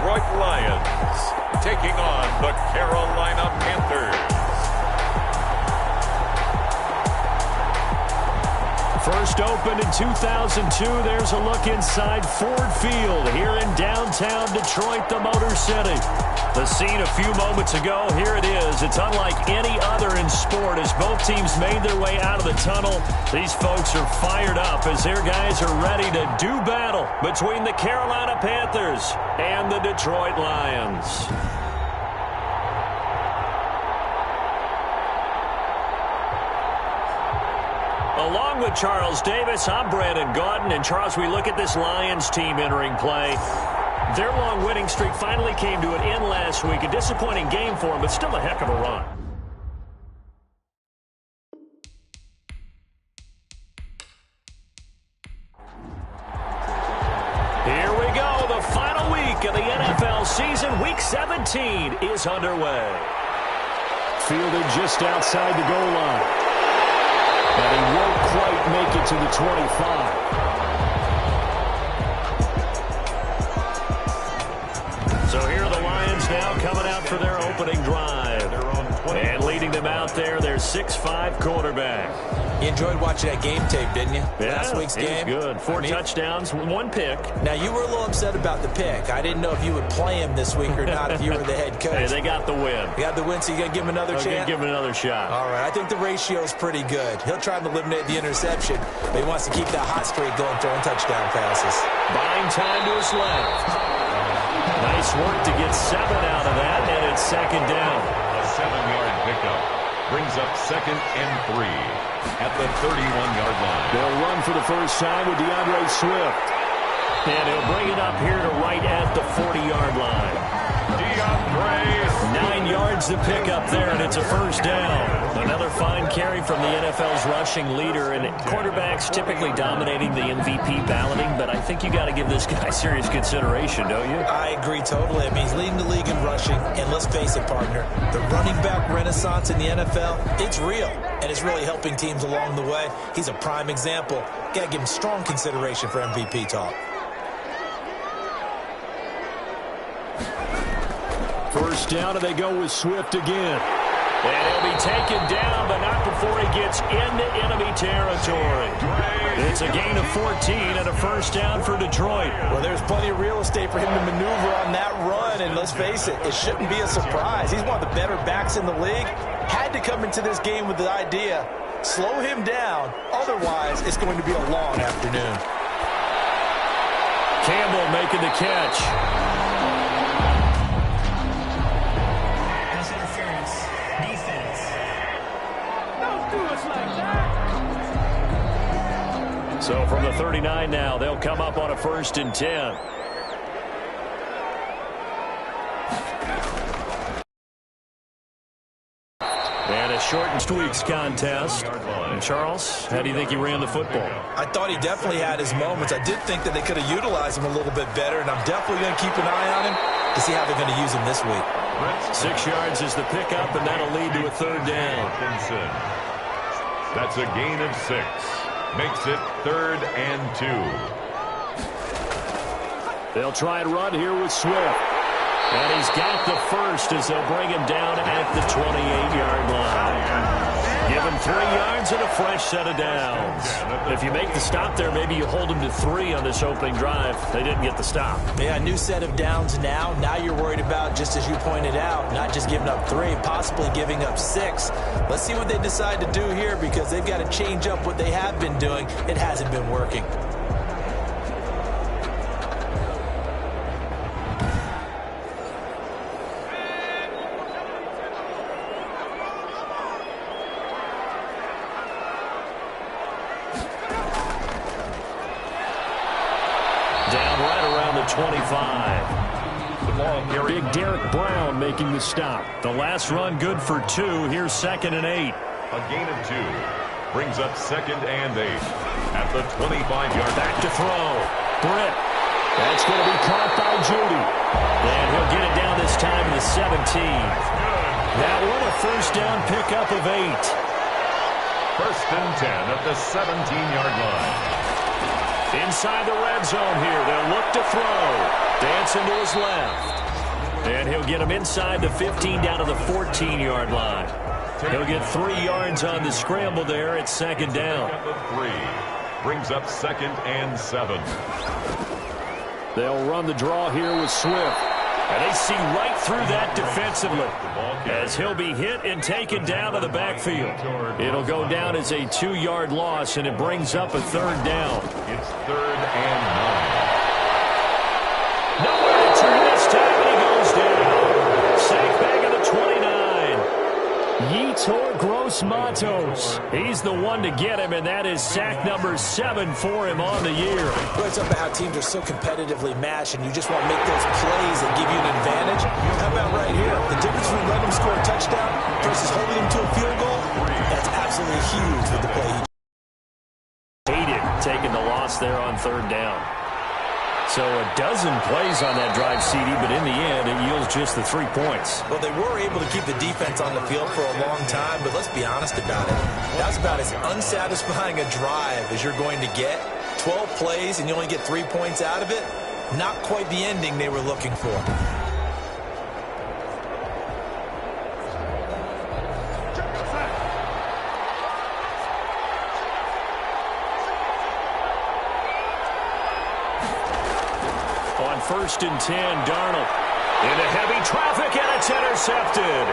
Detroit Lions taking on the Carolina Panthers. First opened in 2002, there's a look inside Ford Field here in downtown Detroit, the Motor City. The scene a few moments ago, here it is. It's unlike any other in sport as both teams made their way out of the tunnel. These folks are fired up as their guys are ready to do battle between the Carolina Panthers and the Detroit Lions. Along with Charles Davis, I'm Brandon Gaudin. And Charles, we look at this Lions team entering play. Their long winning streak finally came to an end last week. A disappointing game for them, but still a heck of a run. Here we go. The final week of the NFL season. Week 17 is underway. Fielded just outside the goal line. But he won't quite make it to the 25. So here are the Lions now coming out for their opening drive. And leading them out there, their 6'5" quarterback. You enjoyed watching that game tape, didn't you? Yeah, last week's game. Good. Four touchdowns, one pick. Now, you were a little upset about the pick. I didn't know if you would play him this week or not if you were the head coach. Hey, they got the win. You got the win, so you got to give him another chance? Give him another shot. All right. I think the ratio is pretty good. He'll try to eliminate the interception, but he wants to keep that hot streak going, throwing touchdown passes. Buying time to his left. Nice work to get 7 out of that, and it's second down. A 7-yard pickup brings up 2nd and 3 at the 31-yard line. They'll run for the first time with DeAndre Swift. And he'll bring it up here to right at the 40-yard line. DeAndre 9 yards to pick up there, and it's a first down. Another fine carry from the NFL's rushing leader, and quarterbacks typically dominating the MVP balloting, but I think you got to give this guy serious consideration, don't you? I agree totally. I mean, he's leading the league in rushing, and let's face it, partner, the running back renaissance in the NFL, it's real, and it's really helping teams along the way. He's a prime example. Got to give him strong consideration for MVP talk. First down, and they go with Swift again. And he'll be taken down, but not before he gets into enemy territory. It's a gain of 14 and a first down for Detroit. Well, there's plenty of real estate for him to maneuver on that run, and let's face it, it shouldn't be a surprise. He's one of the better backs in the league. Had to come into this game with the idea, slow him down, otherwise it's going to be a long afternoon. Campbell making the catch. So from the 39 now, they'll come up on a 1st and 10. And a shortened week's contest. And Charles, how do you think he ran the football? I thought he definitely had his moments. I did think that they could have utilized him a little bit better, and I'm definitely going to keep an eye on him to see how they're going to use him this week. 6 yards is the pickup, and that'll lead to a 3rd down. That's a gain of 6. Makes it 3rd and 2. They'll try and run here with Swift. And he's got the first as they'll bring him down at the 28-yard line. Give him 3 yards and a fresh set of downs. If you make the stop there, maybe you hold him to 3 on this opening drive. They didn't get the stop. Yeah, a new set of downs now. Now you're worried about, just as you pointed out, not just giving up 3, possibly giving up 6. Let's see what they decide to do here, because they've got to change up what they have been doing. It hasn't been working. Down right around the 25. Big Derek Brown making the stop. The last run good for 2. Here's 2nd and 8. A gain of 2 brings up 2nd and 8 at the 25-yard. Back to throw. Britt. That's going to be caught by Judy. And he'll get it down this time to the 17. That one a first down pickup of 8. 1st and 10 at the 17-yard line. Inside the red zone here. They'll look to throw. Dancing to his left. And he'll get him inside the 15 down to the 14-yard line. He'll get 3 yards on the scramble there at second down. 3 brings up 2nd and 7. They'll run the draw here with Swift. And they see right through that defensively as he'll be hit and taken down to the backfield. It'll go down as a 2-yard loss, and it brings up a 3rd down. It's 3rd and 9. Nowhere to turn this time, and he goes down. Sack back at the 29. Yetur Gross-Matos. He's the one to get him, and that is sack number 7 for him on the year. Well, it's up about how teams are so competitively matched, and you just want to make those plays that give you an advantage. How about right here? The difference between letting them score a touchdown versus holding them to a field goal, that's absolutely huge with the play. Hated taking the loss there on 3rd down. So a dozen plays on that drive, CD, but in the end, it yields just the 3 points. Well, they were able to keep the defense on the field for a long time, but let's be honest about it. That's about as unsatisfying a drive as you're going to get. 12 plays and you only get 3 points out of it. Not quite the ending they were looking for. On 1st and 10, Darnold into heavy traffic, and it's intercepted.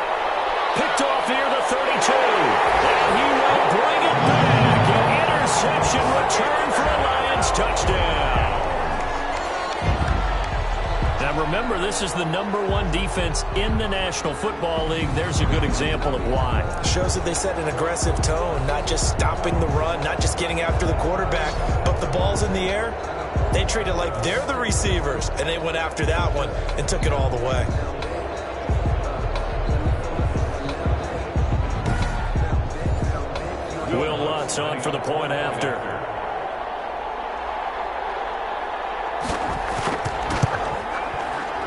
Picked off near the 32. And he will bring it back. An interception return for a Lions touchdown. Now remember, this is the #1 defense in the National Football League. There's a good example of why. Shows that they set an aggressive tone, not just stopping the run, not just getting after the quarterback, but the ball's in the air. They treat it like they're the receivers, and they went after that one and took it all the way. Will Lutz on for the point after.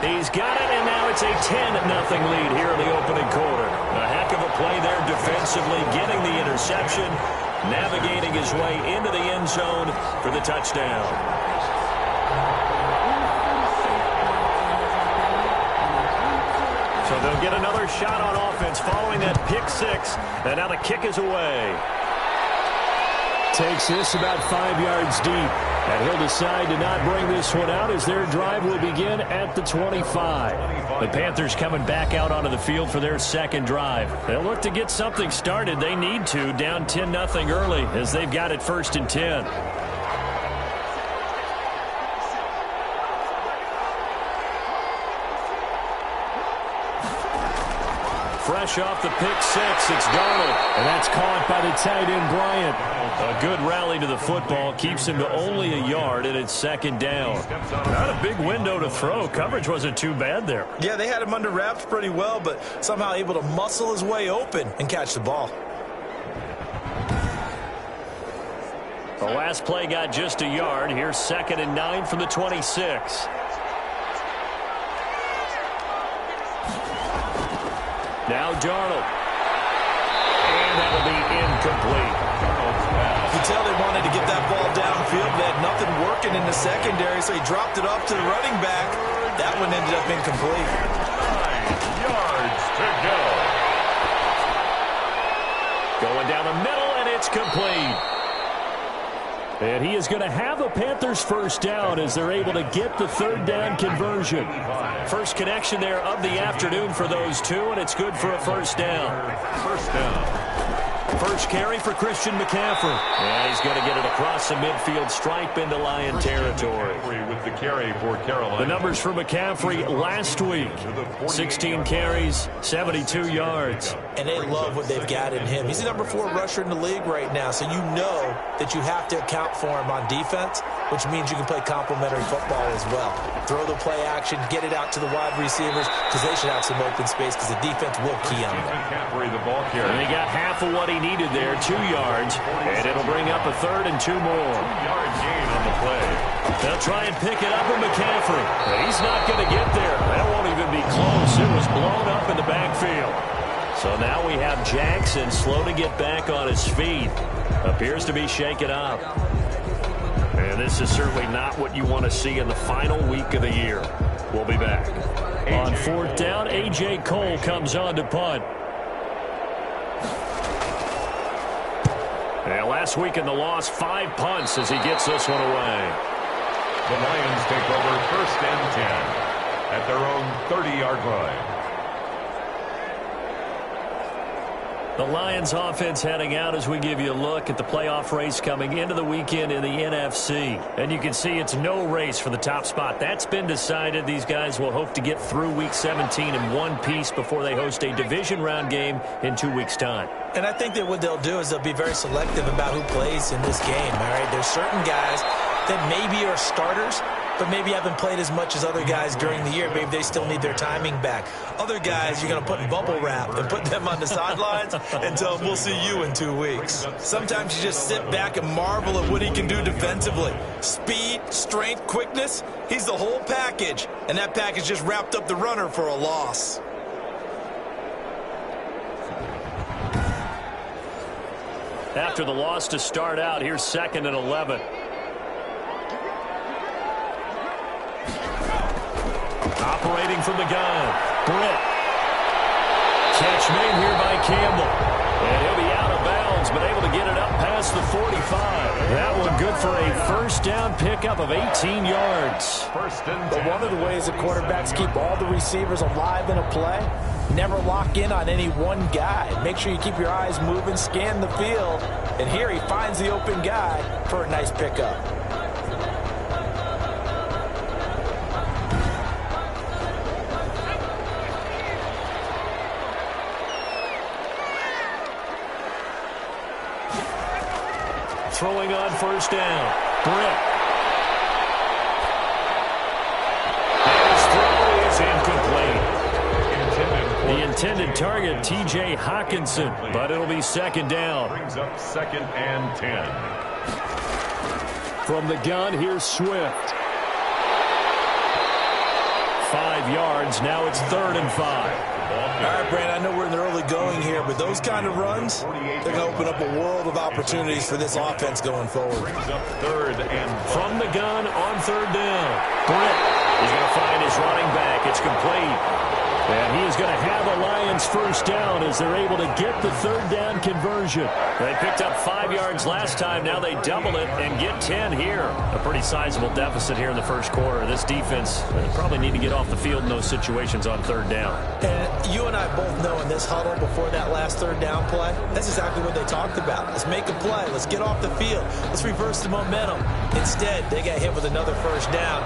He's got it, and now it's a 10-0 lead here in the opening quarter. A heck of a play there defensively, getting the interception, navigating his way into the end zone for the touchdown. So they'll get another shot on offense following that pick 6, and now the kick is away. Takes this about 5 yards deep, and he'll decide to not bring this one out as their drive will begin at the 25. The Panthers coming back out onto the field for their 2nd drive. They'll look to get something started. They need to, down 10-0 early as they've got it 1st and 10. Fresh off the pick 6, it's Darnold, and that's caught by the tight end Bryant. A good rally to the football keeps him to only a yard, and it's 2nd down. Not a big window to throw. Coverage wasn't too bad there. Yeah, they had him under wraps pretty well, but somehow able to muscle his way open and catch the ball. The last play got just a yard. Here's 2nd and 9 from the 26. Now Darnold. And that'll be incomplete. You can tell they wanted to get that ball downfield. They had nothing working in the secondary, so he dropped it off to the running back. That one ended up incomplete. 9 yards to go. Going down the middle, and it's complete. And he is going to have a Panthers 1st down as they're able to get the 3rd down conversion. First connection there of the afternoon for those two, and it's good for a 1st down. 1st down. First carry for Christian McCaffrey. Yeah, he's going to get it across the midfield stripe into Lion territory. With the carry for Carolina. The numbers for McCaffrey last week. 16 carries, 72 yards. And they love what they've got in him. He's the #4 rusher in the league right now, so you know that you have to account for him on defense, which means you can play complementary football as well. Throw the play action, get it out to the wide receivers, because they should have some open space, because the defense will key on them. McCaffrey, the ball carrier. And he got half of what he needed there, 2 yards, and it'll bring up a 3rd and 2 more. 2-yard gain on the play. They'll try and pick it up with McCaffrey. He's not going to get there. That won't even be close. It was blown up in the backfield. So now we have Jackson slow to get back on his feet. Appears to be shaken up. And And this is certainly not what you want to see in the final week of the year. We'll be back. On fourth down, A.J. Cole comes on to punt. And last week in the loss, 5 punts as he gets this one away. The Lions take over first and 10 at their own 30-yard line. The Lions offense heading out as we give you a look at the playoff race coming into the weekend in the NFC. And you can see it's no race for the top spot. That's been decided. These guys will hope to get through Week 17 in one piece before they host a division round game in 2 weeks' time. And I think that what they'll do is they'll be very selective about who plays in this game. All right, there's certain guys that maybe are starters, but maybe haven't played as much as other guys during the year. Maybe they still need their timing back. Other guys you're going to put in bubble wrap and put them on the sidelines and tell them we'll see you in 2 weeks. Sometimes you just sit back and marvel at what he can do defensively. Speed, strength, quickness, he's the whole package. And that package just wrapped up the runner for a loss. After the loss to start out, here's 2nd and 11. Operating from the gun, Britt. Catch made here by Campbell. And he'll be out of bounds, but able to get it up past the 45. That one good for a first down pickup of 18 yards. But one of the ways that quarterbacks keep all the receivers alive in a play, never lock in on any one guy. Make sure you keep your eyes moving, scan the field. And here he finds the open guy for a nice pickup. Throwing on first down. Britt. And his throw is incomplete. The intended target, T.J. Hawkinson, but it'll be 2nd down. Brings up 2nd and 10. From the gun, here's Swift. 5 yards. Now it's 3rd and 5. All right, Brandon, I know we're in the early going here, but those kind of runs, they're going to open up a world of opportunities for this offense going forward. Brings up 3rd and 5. From the gun on 3rd down. Britt is going to find his running back. It's complete. And he is going to have a Lions first down as they're able to get the 3rd down conversion. They picked up 5 yards last time. Now they double it and get 10 here. A pretty sizable deficit here in the first quarter. This defense probably need to get off the field in those situations on 3rd down. And you and I both know in this huddle before that last 3rd down play, that's exactly what they talked about. Let's make a play. Let's get off the field. Let's reverse the momentum. Instead, they got hit with another first down,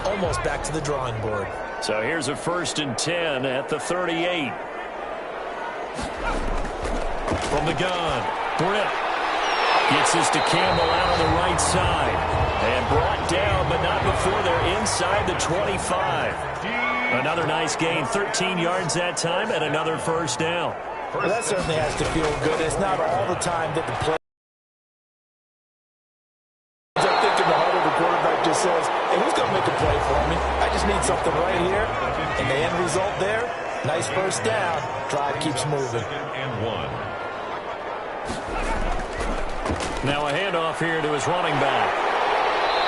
almost back to the drawing board. So here's a 1st and 10 at the 38. From the gun, Britt gets this to Campbell out on the right side. And brought down, but not before they're inside the 25. Another nice gain, 13 yards that time, and another first down. Well, that certainly has to feel good. It's not all the time that the play. I think in the heart of the quarterback just says, hey, who's going to make a play for me? I just need something right here. And the end result there, nice first down. Drive keeps moving. And 1. Now a handoff here to his running back.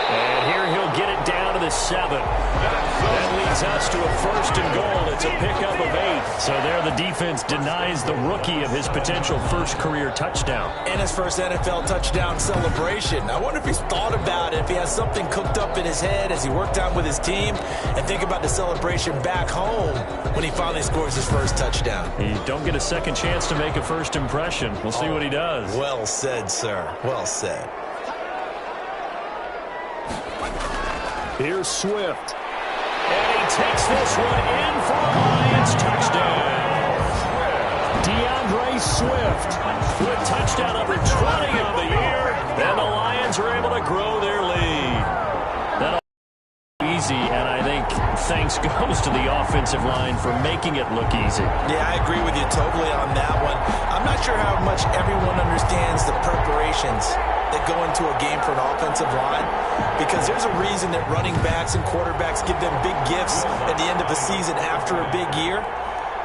And here he'll get it down to the 7. That leads us to a 1st and goal. It's a pickup of 8. So there the defense denies the rookie of his potential first career touchdown. And his first NFL touchdown celebration. I wonder if he's thought about it, if he has something cooked up in his head as he worked out with his team, and think about the celebration back home when he finally scores his first touchdown. You don't get a second chance to make a first impression. We'll see what he does. Well said, sir. Well said. Here's Swift. And he takes this one in for a Lions touchdown. DeAndre Swift with touchdown number 20 on the year. And the Lions are able to grow their lead. That'll be easy, and I think thanks goes to the offensive line for making it look easy. Yeah, I agree with you totally on that one. I'm not sure how much everyone understands the preparations that go into a game for an offensive line, because there's a reason that running backs and quarterbacks give them big gifts at the end of the season after a big year.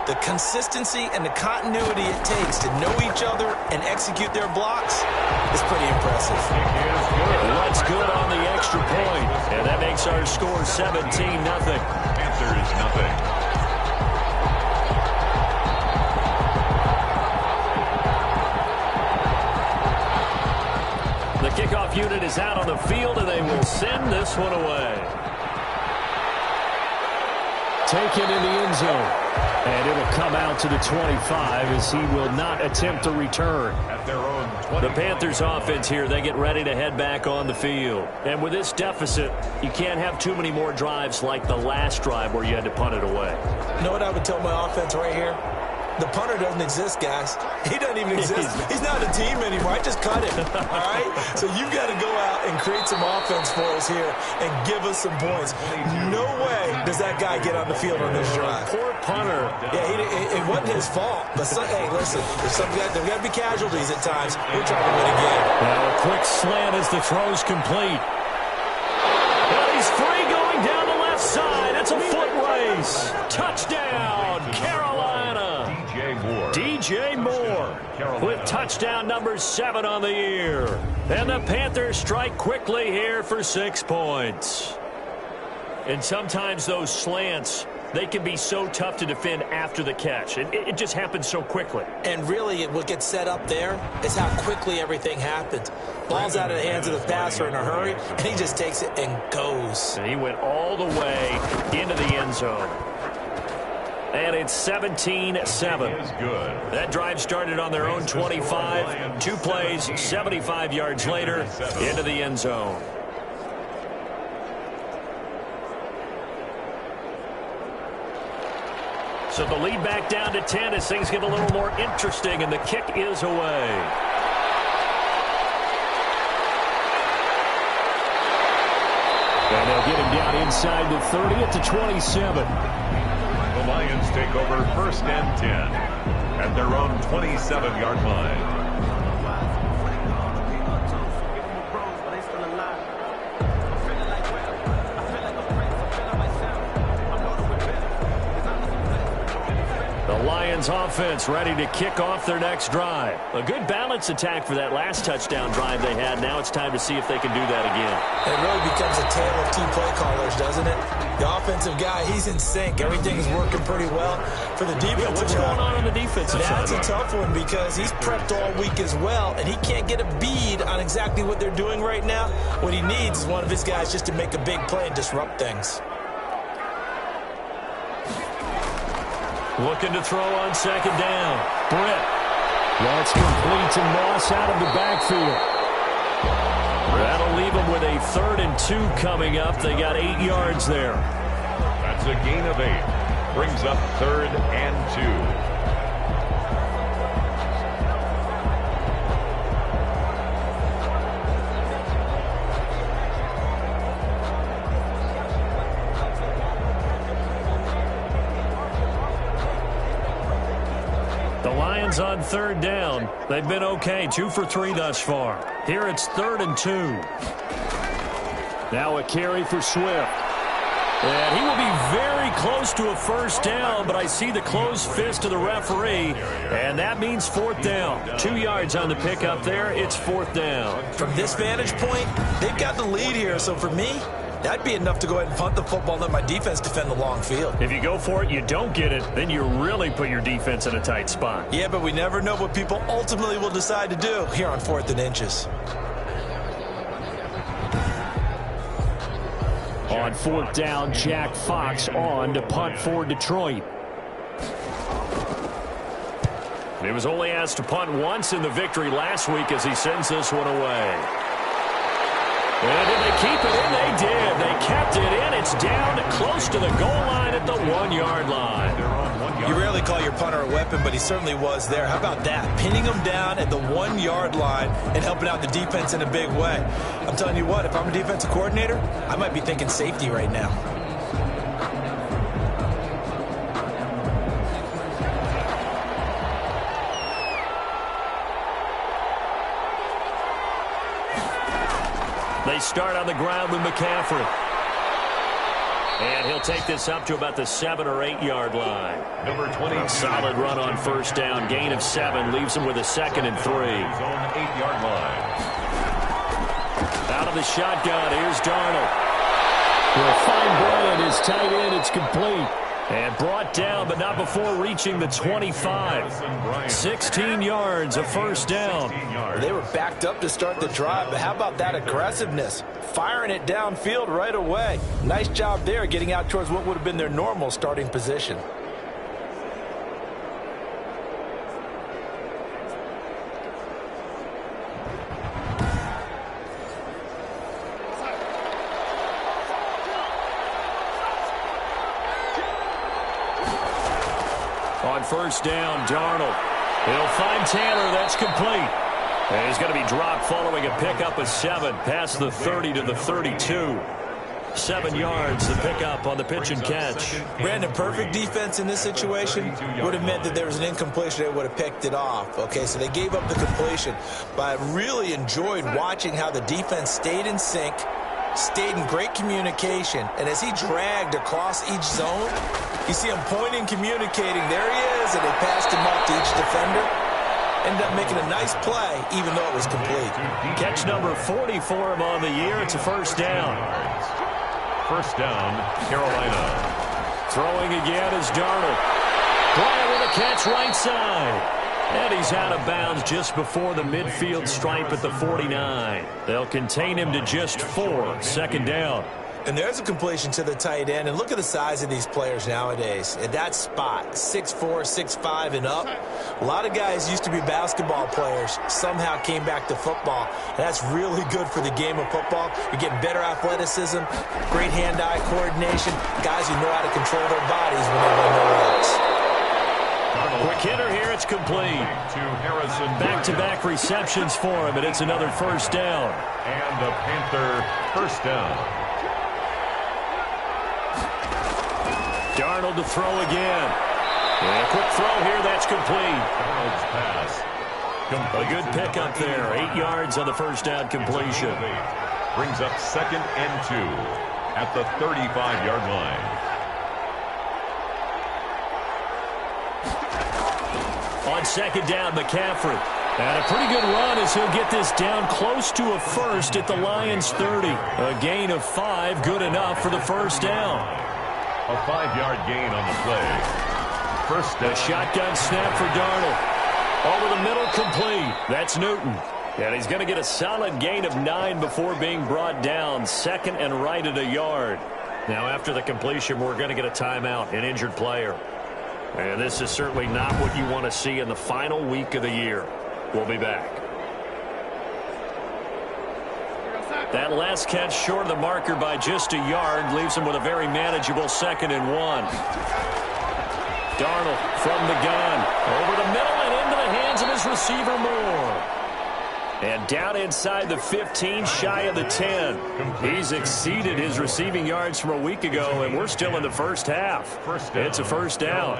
The consistency and the continuity it takes to know each other and execute their blocks is pretty impressive. What's good on the extra point? And that makes our score 17-0. Panthers nothing. The kickoff unit is out on the field, and they will send this one away. Taken in the end zone. And it'll come out to the 25 as he will not attempt to return. At their own 20. The Panthers offense here, they get ready to head back on the field. And with this deficit, you can't have too many more drives like the last drive where you had to punt it away. You know what I would tell my offense right here? The punter doesn't exist, guys. He doesn't even exist. He's not a team anymore. I just cut him, all right? So you've got to go out and create some offense for us here and give us some points. No way does that guy get on the field on this drive. Poor punter. Yeah, it wasn't his fault. But, hey, listen, there's got to be casualties at times. We're trying to win a game. Now a quick slant as the throw's complete. And he's free going down the left side. It's a foot race. Touchdown, Carolina. DJ Moore with touchdown number 7 on the year. And the Panthers strike quickly here for 6 points. And sometimes those slants, they can be so tough to defend after the catch. It just happens so quickly. And really, what gets set up there is how quickly everything happens. Ball's out of the hands of the passer in a hurry, and he just takes it and goes. And he went all the way into the end zone. And it's 17-7. That drive started on their own 25. 2 plays, 75 yards later, into the end zone. So the lead back down to 10 as things get a little more interesting, and the kick is away. And they'll get him down inside the 30 at the 27. The Lions take over 1st and 10 at their own 27-yard line. The Lions offense ready to kick off their next drive. A good balance attack for that last touchdown drive they had. Now it's time to see if they can do that again. It really becomes a tale of 2 play callers, doesn't it? The offensive guy, he's in sync. Everything's working pretty well. For the defensive what's guy, going on the defensive side? That's a tough one because he's prepped all week as well, and he can't get a bead on exactly what they're doing right now. What he needs is one of his guys just to make a big play and disrupt things. Looking to throw on 2nd down. Britt. That's complete to Moss out of the backfield. That'll leave them with a 3rd and 2 coming up. They got 8 yards there. That's a gain of 8. Brings up 3rd and 2. On 3rd down. They've been okay. 2 for 3 thus far. Here it's 3rd and 2. Now a carry for Swift. And he will be very close to a 1st down, but I see the closed fist of the referee, and that means 4th down. 2 yards on the pickup there. It's 4th down. From this vantage point, they've got the lead here, so for me, that'd be enough to go ahead and punt the football and let my defense defend the long field. If you go for it, you don't get it, then you really put your defense in a tight spot. Yeah, but we never know what people ultimately will decide to do here on 4th and inches. On 4th down, Jack Fox on to punt for Detroit. He was only asked to punt once in the victory last week as he sends this one away. And did they keep it in? They did. They kept it in. It's down close to the goal line at the 1-yard line. You rarely call your punter a weapon, but he certainly was there. How about that? Pinning him down at the 1-yard line and helping out the defense in a big way. I'm telling you what, if I'm a defensive coordinator, I might be thinking safety right now. They start on the ground with McCaffrey. And he'll take this up to about the 7 or 8 yard line. Number 20. Solid run on first down. Gain of 7 leaves him with a 2nd and 3. He's on the 8-yard line. Out of the shotgun, here's Darnold. Will find Bryant, his tight end. It's complete. And brought down, but not before reaching the 25. 16 yards, a first down. They were backed up to start the drive, but how about that aggressiveness? Firing it downfield right away. Nice job there getting out towards what would have been their normal starting position. On first down, Darnold. He'll find Taylor. That's complete. And he's going to be dropped following a pickup of 7 past the 30 to the 32. 7 yards, the pickup on the pitch and catch. Brandon, perfect defense in this situation would have meant that there was an incompletion. They would have picked it off. Okay, so they gave up the completion. But I really enjoyed watching how the defense stayed in sync, stayed in great communication, and as he dragged across each zone, you see him pointing, communicating. There he is, and they passed him up to each defender. Ended up making a nice play, even though it was complete. Catch number 40 for him on the year. It's a first down. First down, Carolina. Throwing again is Darnold. Bryant with a catch right side. And he's out of bounds just before the midfield stripe at the 49. They'll contain him to just 4. Second down. And there's a completion to the tight end. And look at the size of these players nowadays. At that spot, 6'4", 6'5", and up. A lot of guys used to be basketball players, somehow came back to football. And that's really good for the game of football. You're getting better athleticism, great hand-eye coordination, guys who know how to control their bodies when they run their routes. Quick hitter here, it's complete. To Harrison. Back-to-back receptions for him, and it's another first down. And the Panther first down. Darnold to throw again. And a quick throw here, that's complete. Darnold's pass. A good pickup there. 8 yards on the first down completion. Brings up 2nd and 2 at the 35-yard line. On second down, McCaffrey. And a pretty good run as he'll get this down close to a first at the Lions' 30. A gain of 5, good enough for the first down. A 5-yard gain on the play. First down. A shotgun snap for Darnold. Over the middle, complete. That's Newton. And he's going to get a solid gain of 9 before being brought down. 2nd and right at a yard. Now, after the completion, we're going to get a timeout, an injured player. And this is certainly not what you want to see in the final week of the year. We'll be back. That last catch short of the marker by just a yard leaves him with a very manageable 2nd and 1. Darnold from the gun. Over the middle and into the hands of his receiver Moore. And down inside the 15, shy of the 10. He's exceeded his receiving yards from a week ago, and we're still in the first half. It's a first down.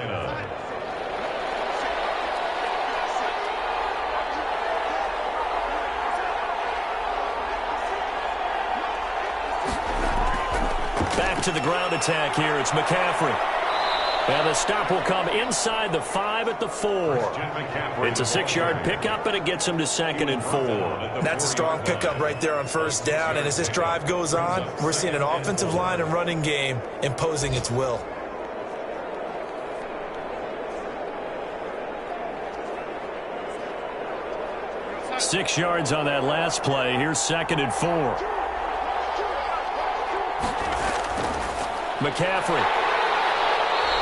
Back to the ground attack here. It's McCaffrey. And the stop will come inside the 5 at the 4. It's a 6-yard pickup, and it gets him to 2nd and 4. That's a strong pickup right there on first down. And as this drive goes on, we're seeing an offensive line and running game imposing its will. Six yards on that last play. Here's 2nd and 4. McCaffrey.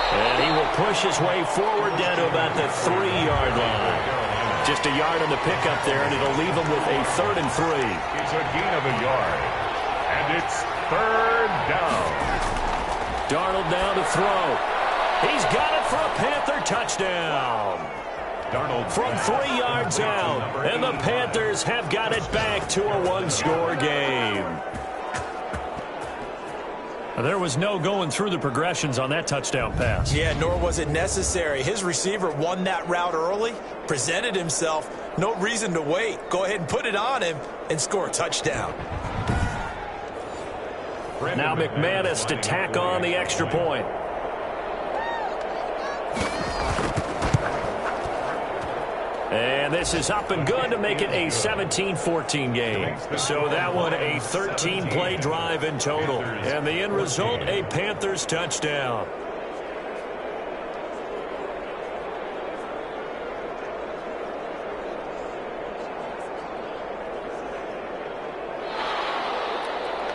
And he will push his way forward down to about the 3-yard line. Just a yard on the pickup there, and it'll leave him with a 3rd and 3. It's a gain of a yard. And it's 3rd down. Darnold down to throw. He's got it for a Panther touchdown. Darnold from 3 yards out. And the Panthers have got it back to a one-score game. There was no going through the progressions on that touchdown pass. Yeah, nor was it necessary. His receiver won that route early, presented himself. No reason to wait. Go ahead and put it on him and score a touchdown. Now McManus to tack on the extra point. And this is up and good to make it a 17-14 game. So that one a 13-play drive in total. And the end result, a Panthers touchdown.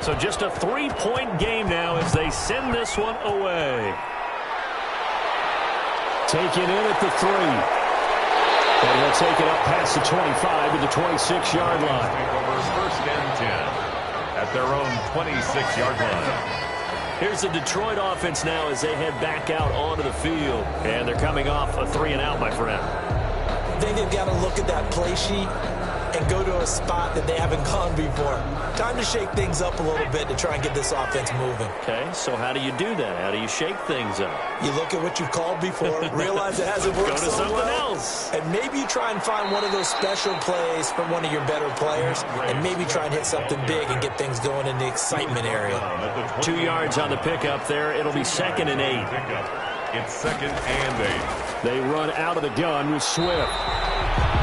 So just a 3-point game now as they send this one away. Taken in at the 3. And they'll take it up past the 25 to the 26-yard line. Take over first and 10 at their own 26-yard line. Here's the Detroit offense now as they head back out onto the field. And they're coming off a 3-and-out, my friend. I think they've got to look at that play sheet and go to a spot that they haven't gone before. Time to shake things up a little bit to try and get this offense moving. Okay, so how do you do that? How do you shake things up? You look at what you've called before, realize it hasn't worked Go to so something well, else. and maybe you try and find one of those special plays from one of your better players, and maybe try and hit something big and get things going in the excitement area. 2 yards on the pickup there. It'll be 2nd and 8. It's 2nd and 8. They run out of the gun with Swift.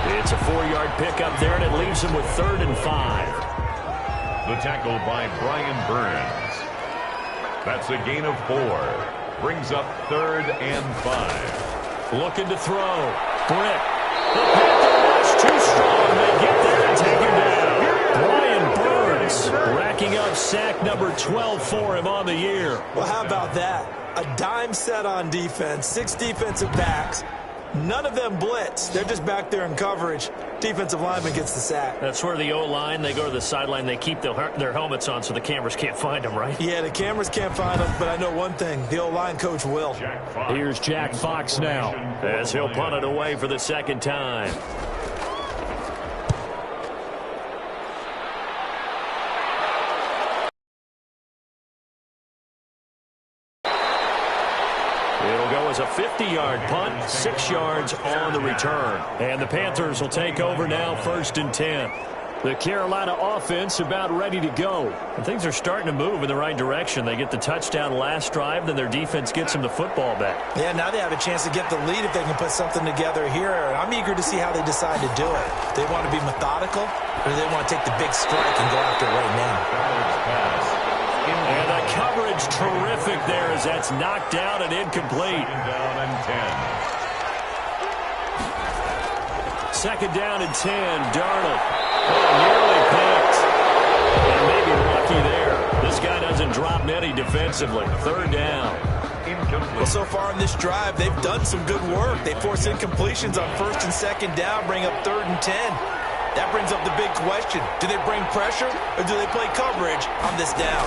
It's a 4-yard pickup there, and it leaves them with 3rd and 5. The tackle by Brian Burns. That's a gain of 4. Brings up 3rd and 5. Looking to throw. Britt. The Panther rush too strong. They get there and take him down. Brian Burns racking up sack number 12 for him on the year. Well, how about that? A dime set on defense, 6 defensive backs. None of them blitz. They're just back there in coverage. Defensive lineman gets the sack. That's where the O-line, they go to the sideline, they keep their helmets on so the cameras can't find them, right? Yeah, the cameras can't find them, but I know one thing. The O-line coach will. Here's Jack Fox now as he'll punt it away for the 2nd time. It'll go as a 50-yard punt, 6 yards on the return. And the Panthers will take over now, 1st and 10. The Carolina offense about ready to go. And things are starting to move in the right direction. They get the touchdown last drive, then their defense gets them the football back. Yeah, now they have a chance to get the lead if they can put something together here. I'm eager to see how they decide to do it. They want to be methodical, or do they want to take the big strike and go after it right now? And the coverage terrific there as that's knocked down and incomplete. Down and 10. 2nd down and 10. Darnold. Oh, nearly picked. And maybe lucky there. This guy doesn't drop many defensively. 3rd down. Well, so far in this drive, they've done some good work. They force incompletions on 1st and 2nd down, bring up 3rd and 10. That brings up the big question. Do they bring pressure or do they play coverage on this down?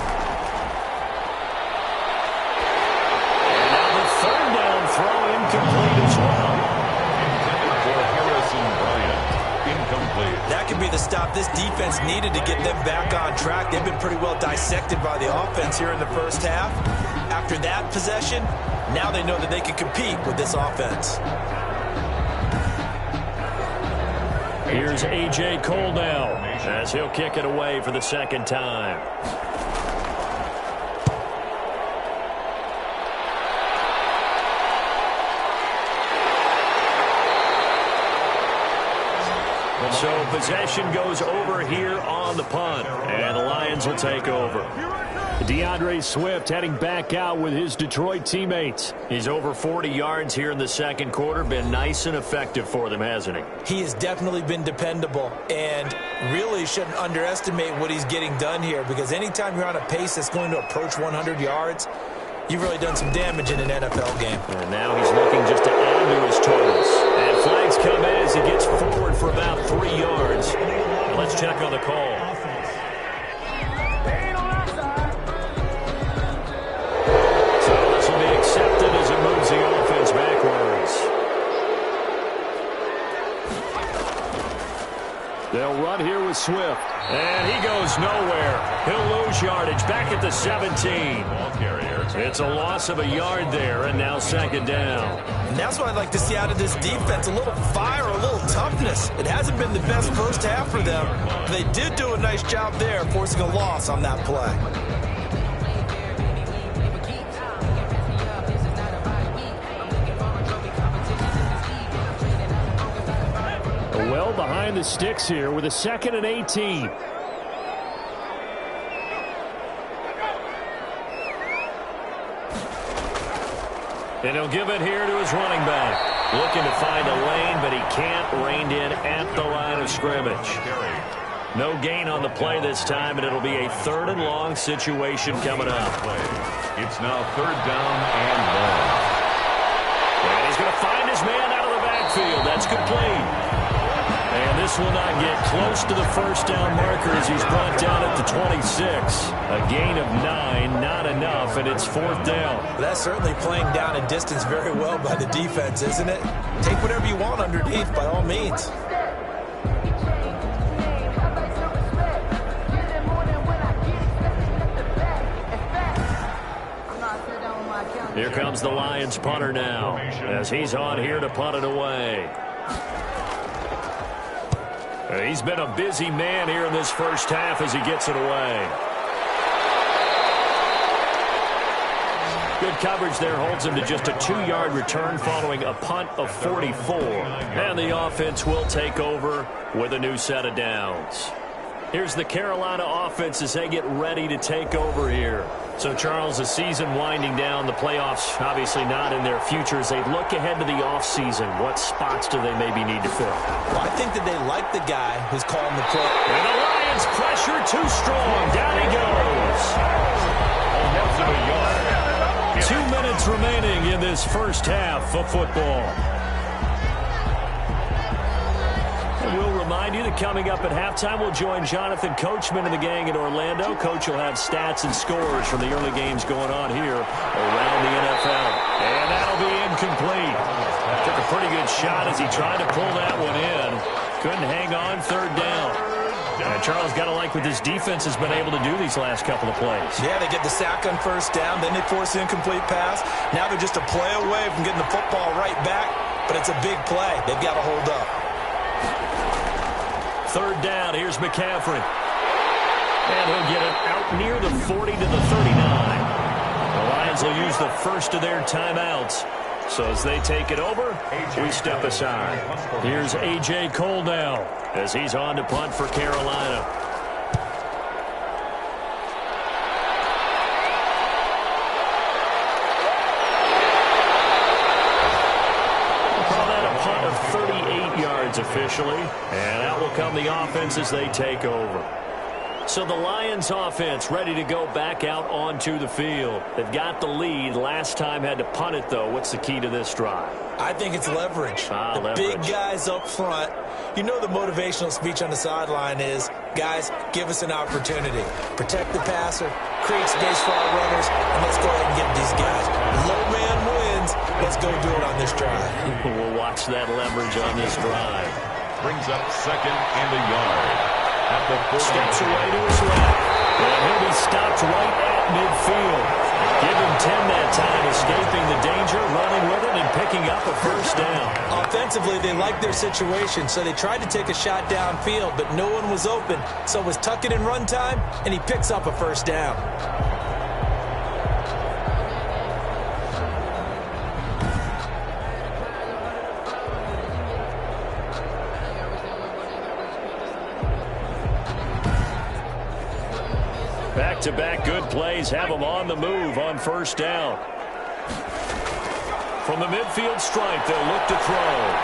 And now the 3rd down throw incomplete as well. For Harrison Bryant. Incomplete. That could be the stop this defense needed to get them back on track. They've been pretty well dissected by the offense here in the first half. After that possession, now they know that they can compete with this offense. Here's A.J. Cole now as he'll kick it away for the 2nd time. So possession goes over here on the punt, and the Lions will take over. DeAndre Swift heading back out with his Detroit teammates. He's over 40 yards here in the 2nd quarter. Been nice and effective for them, hasn't he? He has definitely been dependable, and really shouldn't underestimate what he's getting done here, because anytime you're on a pace that's going to approach 100 yards, you've really done some damage in an NFL game. And now he's looking just to add to his totals. And flags come in as he gets forward for about 3 yards. And let's check on the call. So this will be accepted as it moves the offense backwards. They'll run here with Swift. And he goes nowhere. He'll lose yardage back at the 17. Ball carrier. It's a loss of a yard there, and now 2nd down. And that's what I'd like to see out of this defense, a little fire, a little toughness. It hasn't been the best first half for them. They did do a nice job there, forcing a loss on that play. behind the sticks here with a 2nd and 18. And he'll give it here to his running back. Looking to find a lane, but he can't. Reined in at the line of scrimmage. No gain on the play this time, and it'll be a 3rd and long situation coming up. It's now 3rd down and long. And he's going to find his man out of the backfield. That's complete. And this will not get close to the 1st down marker as he's brought down at the 26. A gain of 9, not enough, and it's 4th down. That's certainly playing down a distance very well by the defense, isn't it? Take whatever you want underneath, by all means. Here comes the Lions punter now, as he's on here to punt it away. He's been a busy man here in this 1st half as he gets it away. Good coverage there holds him to just a 2-yard return following a punt of 44. And the offense will take over with a new set of downs. Here's the Carolina offense as they get ready to take over here. So, Charles, the season winding down, the playoffs obviously not in their future. As they look ahead to the offseason, what spots do they maybe need to fill? Well, I think that they like the guy who's calling the play. And the Lions pressure too strong. Down he goes. Almost a yard. 2 minutes remaining in this 1st half of football. And we'll remind you that coming up at halftime, we'll join Jonathan Coachman and the gang in Orlando. Coach will have stats and scores from the early games going on here around the NFL. And that'll be incomplete. Took a pretty good shot as he tried to pull that one in. Couldn't hang on. 3rd down. And Charles, got to like what this defense has been able to do these last couple of plays. Yeah, they get the sack on 1st down, then they force the incomplete pass. Now they're just a play away from getting the football right back, but it's a big play. They've got to hold up. 3rd down. Here's McCaffrey. And he'll get it out near the 40 to the 39. The Lions will use the 1st of their timeouts. So as they take it over, we step aside. Here's A.J. Cole now as he's on to punt for Carolina. Call that a punt of 38 yards officially. And out will come the offense as they take over. So the Lions offense ready to go back out onto the field. They've got the lead. Last time had to punt it, though. What's the key to this drive? I think it's leverage. Leverage. Big guys up front. You know the motivational speech on the sideline is, guys, give us an opportunity. Protect the passer, create space for our runners, and let's go ahead and get these guys. Low man wins. Let's go do it on this drive. We'll watch that leverage on this drive. Brings up 2nd and a yard. At the 40. Steps away to his left. And he'll be stopped right at midfield. Give him 10 that time, escaping the danger, running with it, and picking up a 1st down. Offensively, they liked their situation, so they tried to take a shot downfield, but no one was open. So it was tuck it in run time, and he picks up a 1st down. Back-to-back good plays have them on the move on 1st down. From the midfield stripe, they'll look to throw.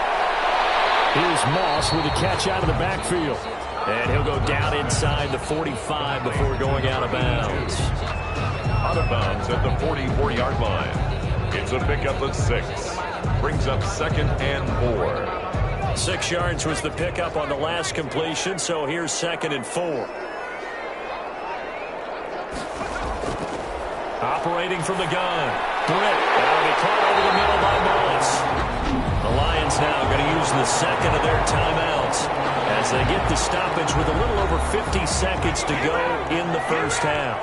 Here's Moss with a catch out of the backfield. And he'll go down inside the 45 before going out of bounds. Out of bounds at the 44-yard line. It's a pickup of 6. Brings up 2nd and 4. 6 yards was the pickup on the last completion, so here's 2nd and 4. Operating from the gun. Britt. That'll be caught over the middle by Moss. The Lions now going to use the 2nd of their timeouts as they get the stoppage with a little over 50 seconds to go in the 1st half.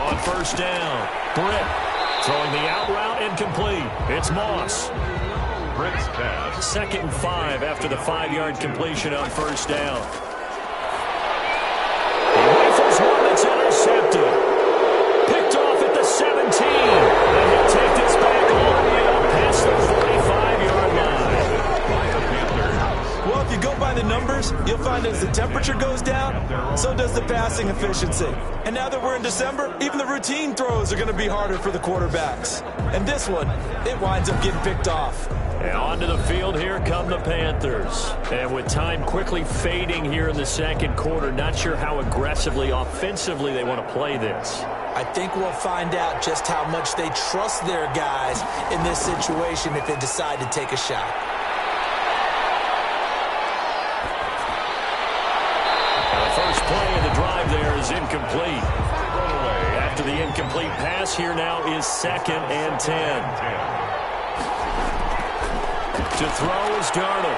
On 1st down, Britt throwing the out route incomplete. It's Moss. Britt's pass. 2nd and 5 after the 5-yard completion on 1st down. It's intercepted. Picked off at the 17. And he'll take this back all the way up past the 45. goes down, so does the passing efficiency. And now that we're in December, even the routine throws are going to be harder for the quarterbacks. And this one, it winds up getting picked off. And onto the field, here come the Panthers. And with time quickly fading here in the second quarter, not sure how aggressively, offensively they want to play this. I think we'll find out just how much they trust their guys in this situation if they decide to take a shot. The first play of the drive there is incomplete. After the incomplete pass, here now is 2nd and 10. To throw is Darnold.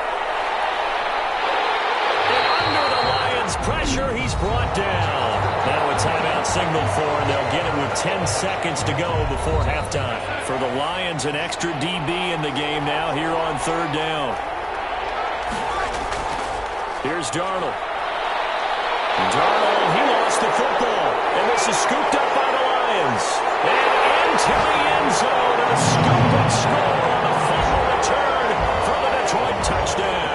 And under the Lions' pressure, he's brought down. Now a timeout signaled for, and they'll get it with 10 seconds to go before halftime. For the Lions, an extra DB in the game now here on 3rd down. Here's Darnold. Darnold, he lost the football. And this is scooped up by the Lions. And into the end zone, and a scoop and score on the fumble return for the Detroit touchdown.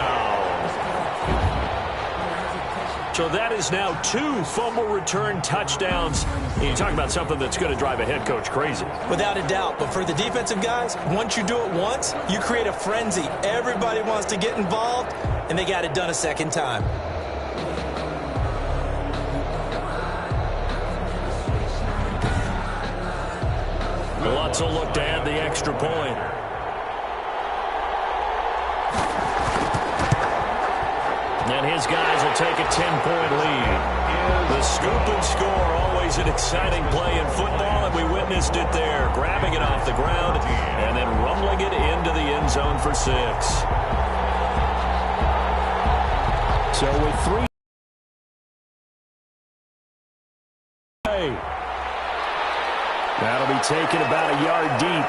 So that is now 2 fumble return touchdowns. You talk about something that's going to drive a head coach crazy. Without a doubt. But for the defensive guys, once you do it once, you create a frenzy. Everybody wants to get involved, and they got it done a second time. Lutz will look to add the extra point. And his guys will take a 10-point lead. The scoop and score, always an exciting play in football, and we witnessed it there. Grabbing it off the ground and then rumbling it into the end zone for 6. So with 3. That'll be taken about a yard deep.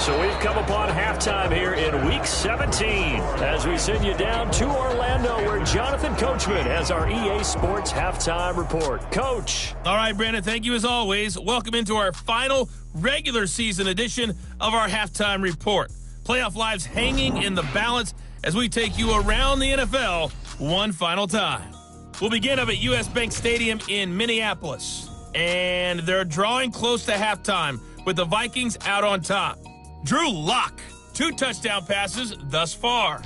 So we've come upon halftime here in Week 17 as we send you down to Orlando where Jonathan Coachman has our EA Sports Halftime Report. Coach. All right, Brandon, thank you as always. Welcome into our final regular season edition of our Halftime Report. Playoff lives hanging in the balance as we take you around the NFL one final time. We'll begin up at U.S. Bank Stadium in Minneapolis. And they're drawing close to halftime with the Vikings out on top. Drew Lock, 2 touchdown passes thus far.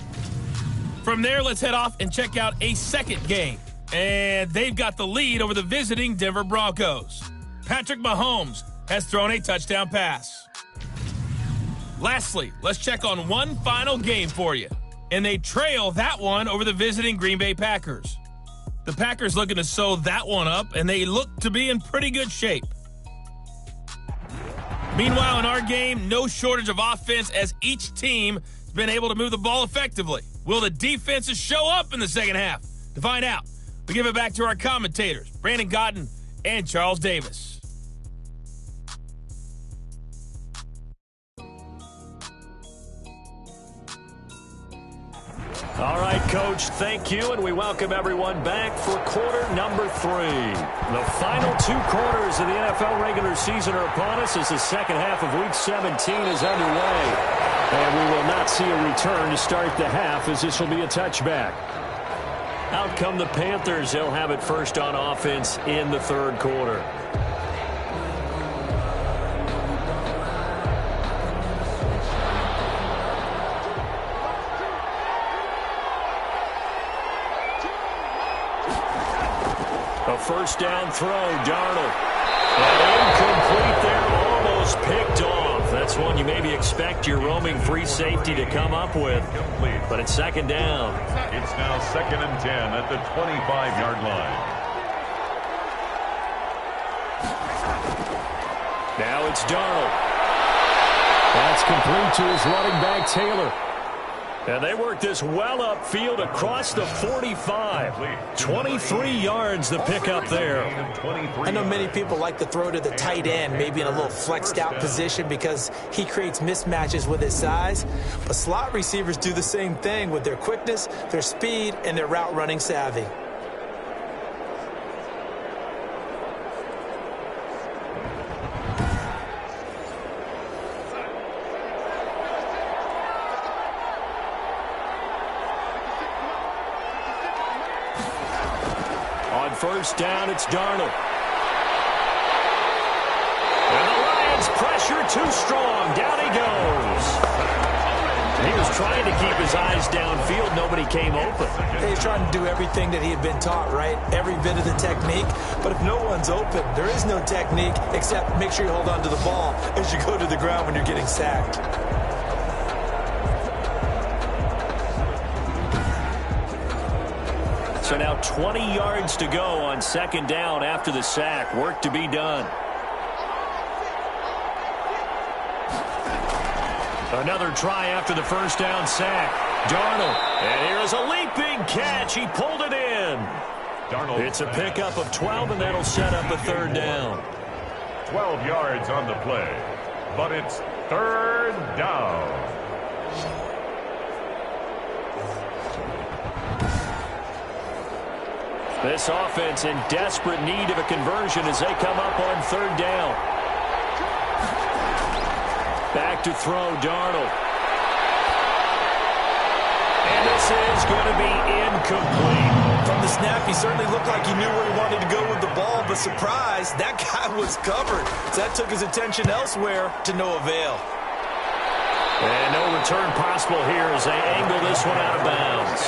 From there, let's head off and check out a second game. And they've got the lead over the visiting Denver Broncos. Patrick Mahomes has thrown a touchdown pass. Lastly, let's check on one final game for you. And they trail that one over the visiting Green Bay Packers. The Packers looking to sew that one up, and they look to be in pretty good shape. Meanwhile, in our game, no shortage of offense as each team has been able to move the ball effectively. Will the defenses show up in the second half? To find out, we give it back to our commentators, Brandon Cotton and Charles Davis. All right, Coach, thank you, and we welcome everyone back for quarter number 3. The final 2 quarters of the NFL regular season are upon us as the second half of Week 17 is underway. And we will not see a return to start the half as this will be a touchback. Out come the Panthers. They'll have it first on offense in the 3rd quarter. A first down throw, Darnold. And incomplete there, almost picked off. That's one you maybe expect your roaming free safety to come up with. But it's 2nd down. It's now 2nd and 10 at the 25-yard line. Now it's Darnold. That's complete to his running back, Taylor. And they work this well upfield across the 45. 23 yards the pickup there. I know many people like to throw to the tight end, maybe in a little flexed out position because he creates mismatches with his size. But slot receivers do the same thing with their quickness, their speed, and their route running savvy. On first down, it's Darnold. And the Lions pressure too strong. Down he goes. He was trying to keep his eyes downfield. Nobody came open. He's trying to do everything that he had been taught, right? Every bit of the technique. But if no one's open, there is no technique except make sure you hold on to the ball as you go to the ground when you're getting sacked. So now 20 yards to go on second down after the sack. Work to be done. Another try after the first down sack. Darnold. And here's a leaping catch. He pulled it in. Darnold. It's a pickup of 12, and that'll set up a third down. 12 yards on the play, but it's third down. This offense in desperate need of a conversion as they come up on third down. Back to throw, Darnold. And this is going to be incomplete. From the snap, he certainly looked like he knew where he wanted to go with the ball, but surprise, that guy was covered. So that took his attention elsewhere to no avail. And no return possible here as they angle this one out of bounds.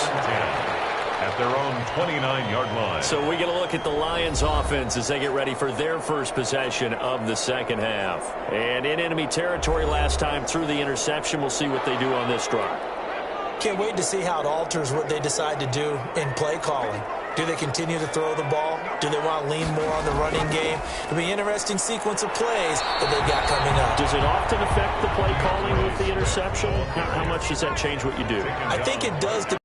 At their own 29-yard line. So we get a look at the Lions offense as they get ready for their first possession of the second half. And in enemy territory last time through the interception. We'll see what they do on this drive. Can't wait to see how it alters what they decide to do in play calling. Do they continue to throw the ball? Do they want to lean more on the running game? It'll be an interesting sequence of plays that they've got coming up. Does it often affect the play calling with the interception? How much does that change what you do? I think it does depend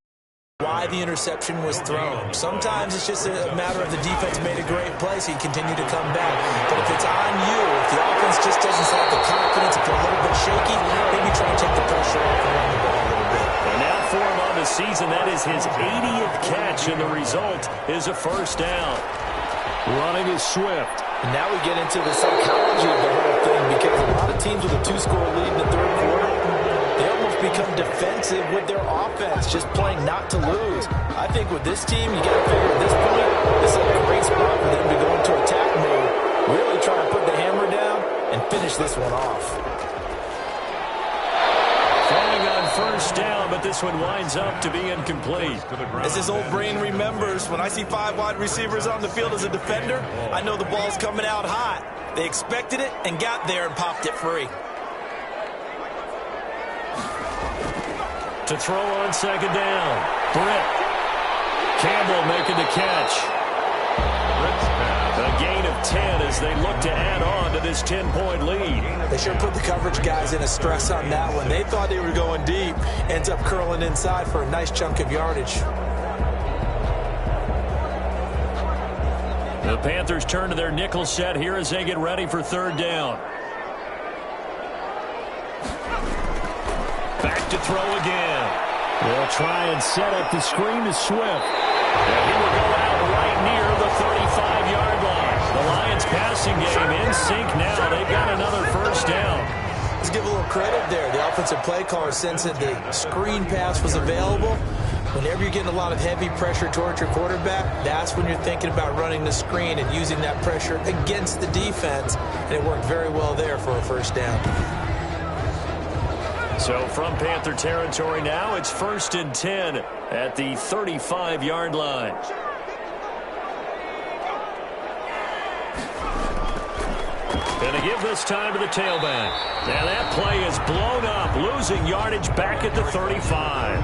why the interception was thrown. Sometimes it's just a matter of the defense made a great play, so you continue to come back. But if it's on you, if the offense just doesn't have the confidence, if they're a little bit shaky, maybe try and take the pressure off and run the ball a little bit. And now for him on the season, that is his 80th catch, and the result is a first down. Running is Swift. And now we get into the psychology of the whole thing, because a lot of teams with a two-score lead in the third quarter, they almost become defensive with their offense, just playing not to lose. I think with this team, you got to figure at this point, this is a great spot for them to go into attack mode, really try to put the hammer down and finish this one off. Throwing on first down, but this one winds up to be incomplete. As his old brain remembers, when I see 5 wide receivers on the field as a defender, I know the ball's coming out hot. They expected it and got there and popped it free. To throw on second down. Britt. Campbell making the catch. A gain of 10 as they look to add on to this 10-point lead. They sure put the coverage guys in a stress on that one. They thought they were going deep. Ends up curling inside for a nice chunk of yardage. The Panthers turn to their nickel set here as they get ready for third down. Back to throw again. They'll try and set up the screen to Swift. And he will go out right near the 35-yard line. The Lions passing game in sync now. They've got another first down. Let's give a little credit there. The offensive play caller sensed that the screen pass was available. Whenever you're getting a lot of heavy pressure towards your quarterback, that's when you're thinking about running the screen and using that pressure against the defense. And it worked very well there for a first down. So from Panther territory now, it's 1st and 10 at the 35-yard line. And to give this time to the tailback. And that play is blown up, losing yardage back at the 35.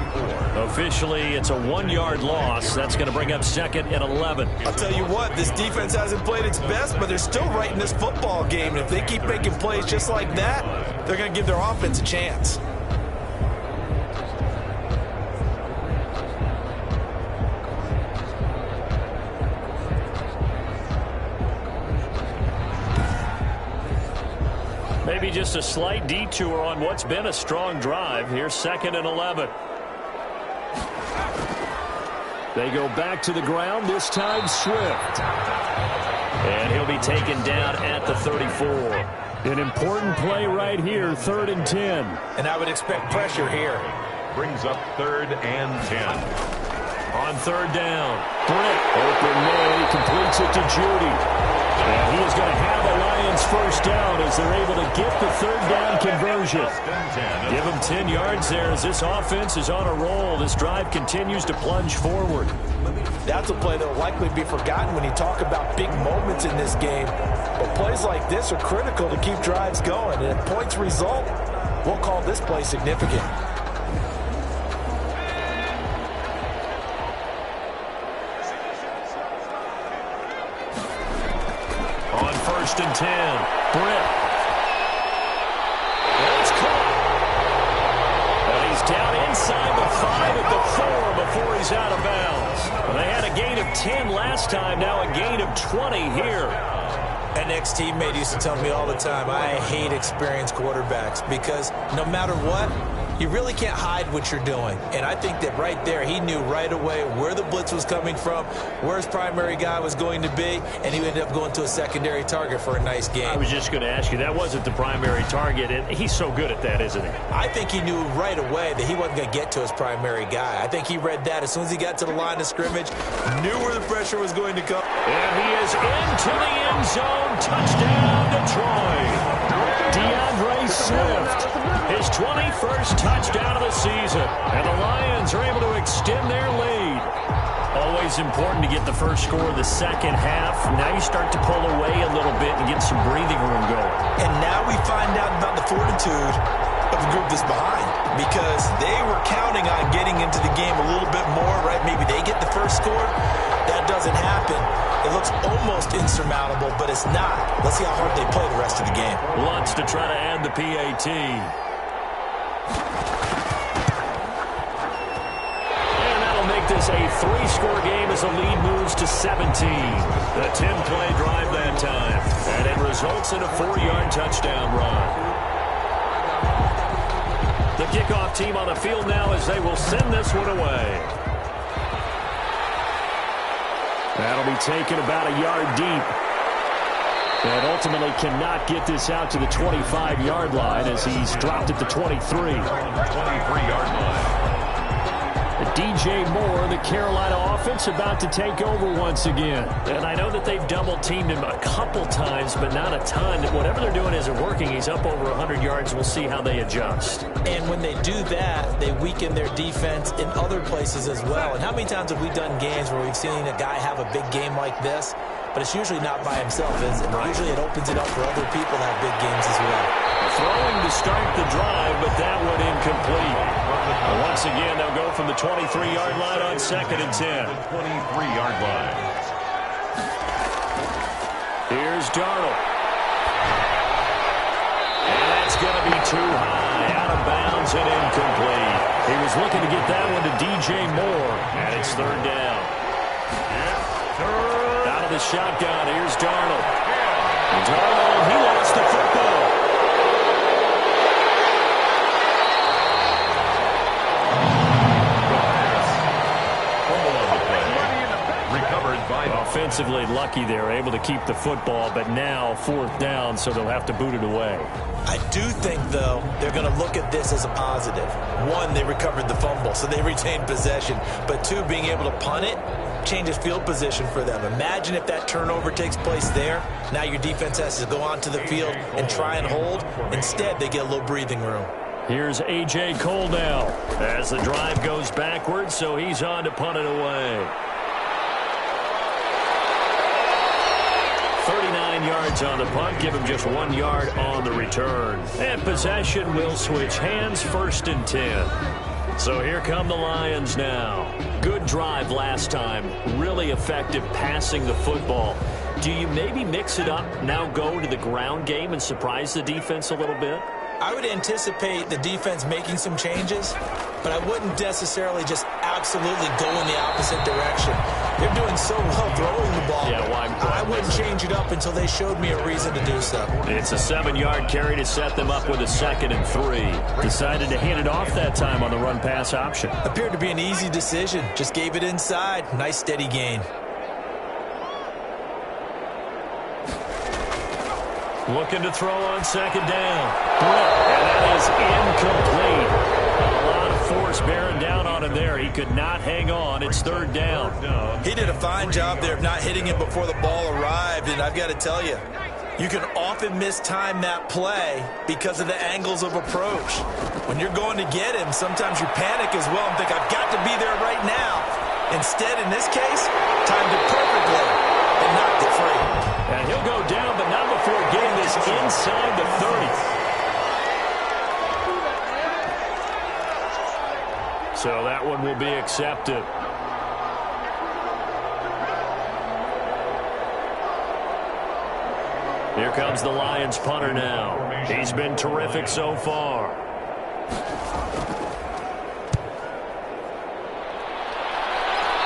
Officially, it's a 1-yard loss. That's going to bring up 2nd and 11. I'll tell you what, this defense hasn't played its best, but they're still right in this football game. And if they keep making plays just like that, they're going to give their offense a chance. Maybe just a slight detour on what's been a strong drive. Here's 2nd and 11. They go back to the ground, this time Swift. And he'll be taken down at the 34. An important play right here, 3rd and 10. And I would expect pressure here. Brings up 3rd and 10. On third down, Britt, open man, he completes it to Judy. And he is going to have the Lions first down as they're able to get the third down conversion. Give them 10 yards there as this offense is on a roll. This drive continues to plunge forward. That's a play that will likely be forgotten when you talk about big moments in this game. But plays like this are critical to keep drives going. And if points result, we'll call this play significant. On first and 10, Britt. It's caught. And he's down inside the 5 at the 4 before he's out of bounds. They had a gain of 10 last time, now a gain of 20 here. An ex-teammate used to tell me all the time, I hate experienced quarterbacks because no matter what, you really can't hide what you're doing. And I think that right there, he knew right away where the blitz was coming from, where his primary guy was going to be, and he ended up going to a secondary target for a nice game. I was just going to ask you, that wasn't the primary target, and he's so good at that, isn't he? I think he knew right away that he wasn't going to get to his primary guy. I think he read that as soon as he got to the line of scrimmage, knew where the pressure was going to come. And he is into the end zone. Touchdown, Detroit. DeAndre Swift, his 21st touchdown of the season. And the Lions are able to extend their lead. Always important to get the first score of the second half. Now you start to pull away a little bit and get some breathing room going. And now we find out about the fortitude of the group that's behind, because they were counting on getting into the game a little bit more, right? Maybe they get the first score. That doesn't happen. It looks almost insurmountable, but it's not. Let's see how hard they play the rest of the game. Lutz to try to add the PAT. And that'll make this a 3-score game as the lead moves to 17. The 10-play drive that time. And it results in a 4-yard touchdown run. The kickoff team on the field now as they will send this one away. That'll be taken about a yard deep. And ultimately cannot get this out to the 25-yard line as he's dropped at the 23. 23-yard line. DJ Moore, the Carolina offense, about to take over once again. And I know that they've double-teamed him a couple times, but not a ton. Whatever they're doing isn't working. He's up over 100 yards. We'll see how they adjust. And when they do that, they weaken their defense in other places as well. And how many times have we done games where we've seen a guy have a big game like this, but it's usually not by himself, is it? Right. Usually it opens it up for other people to have big games as well. Throwing to start the drive, but that one incomplete. Once again, they'll go from the 23-yard line on 2nd and 10. 23-yard line. Here's Darnold. And that's going to be too high, out of bounds and incomplete. He was looking to get that one to DJ Moore, and it's 3rd down. Out of the shotgun, here's Darnold. Darnold, he lost the football. Offensively lucky they're able to keep the football, but now 4th down, so they'll have to boot it away. I do think, though, they're going to look at this as a positive. 1, they recovered the fumble, so they retained possession. But 2, being able to punt it changes field position for them. Imagine if that turnover takes place there. Now your defense has to go onto the field and try and hold. Instead, they get a little breathing room. Here's A.J. Cole now as the drive goes backwards, so he's on to punt it away. 39 yards on the punt, give him just 1 yard on the return. And possession will switch hands, 1st and 10. So here come the Lions now. Good drive last time, really effective passing the football. Do you maybe mix it up, now go to the ground game and surprise the defense a little bit? I would anticipate the defense making some changes, but I wouldn't necessarily just absolutely go in the opposite direction. They're doing so well throwing the ball. Yeah, I wouldn't change it up until they showed me a reason to do so. It's a 7-yard carry to set them up with a 2nd and 3. Decided to hand it off that time on the run-pass option. Appeared to be an easy decision. Just gave it inside. Nice steady gain. Looking to throw on 2nd down. And that is incomplete. A lot of force bearing down on him there. He could not hang on. It's third down. He did a fine job there of not hitting him before the ball arrived, and I've got to tell you, you can often mistime that play because of the angles of approach. When you're going to get him, sometimes you panic as well and think, I've got to be there right now. Instead, in this case, timed it perfectly and knocked it free. And he'll go down, but not before getting this inside the 30. So that one will be accepted. Here comes the Lions punter now. He's been terrific so far.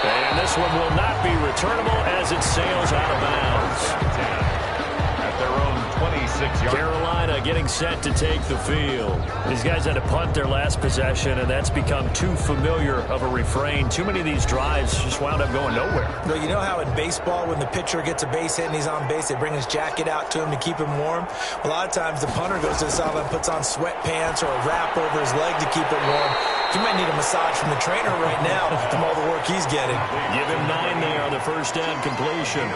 And this one will not be returnable as it sails out of bounds. At their own 26-yard. Carolina getting set to take the field. These guys had to punt their last possession, and that's become too familiar of a refrain. Too many of these drives just wound up going nowhere. Well, you know how in baseball, when the pitcher gets a base hit and he's on base, they bring his jacket out to him to keep him warm? A lot of times the punter goes to the sideline, puts on sweatpants or a wrap over his leg to keep it warm. He might need a massage from the trainer right now from all the work he's getting. Give him 9 there on the first down completion.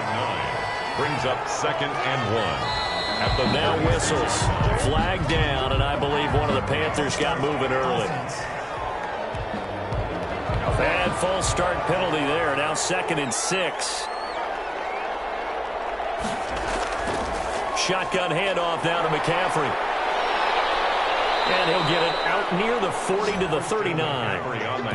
Brings up 2nd and 1. At the now whistles. Flag down, and I believe one of the Panthers got moving early. A bad false start penalty there. Now 2nd and 6. Shotgun handoff now to McCaffrey. And he'll get it out near the 40 to the 39.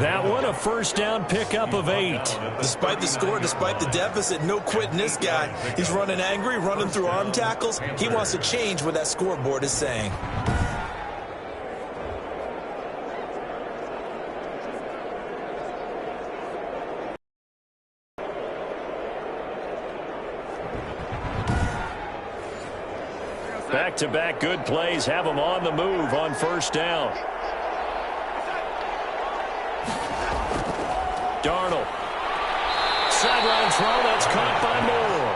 That one a first down pickup of 8. Despite the score, despite the deficit, no quitting this guy. He's running angry, running through arm tackles. He wants to change what that scoreboard is saying. Back-to-back good plays have them on the move on first down. Darnold. Sideline throw, that's caught by Moore.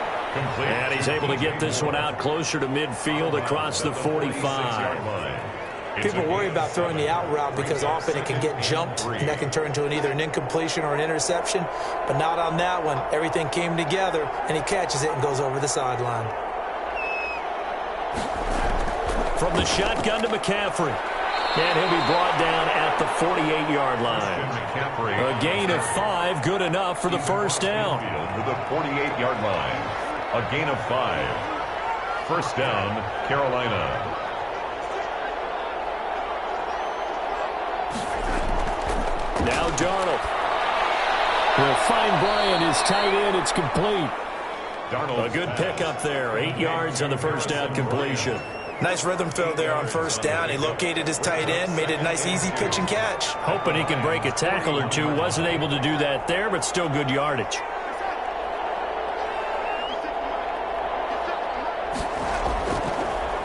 And he's able to get this one out closer to midfield across the 45. People worry about throwing the out route because often it can get jumped, and that can turn into either an incompletion or an interception. But not on that one. Everything came together, and he catches it and goes over the sideline. From the shotgun to McCaffrey. And he'll be brought down at the 48-yard line. A gain of 5, good enough for the first down. To the 48-yard line. A gain of 5. First down, Carolina. Now Darnold. Will find Bryant, his tight end. It's complete. Darnold. A good pickup there. 8 yards on the first down completion. Nice rhythm fill there on first down. He located his tight end, made it a nice easy pitch and catch. Hoping he can break a tackle or two. Wasn't able to do that there, but still good yardage.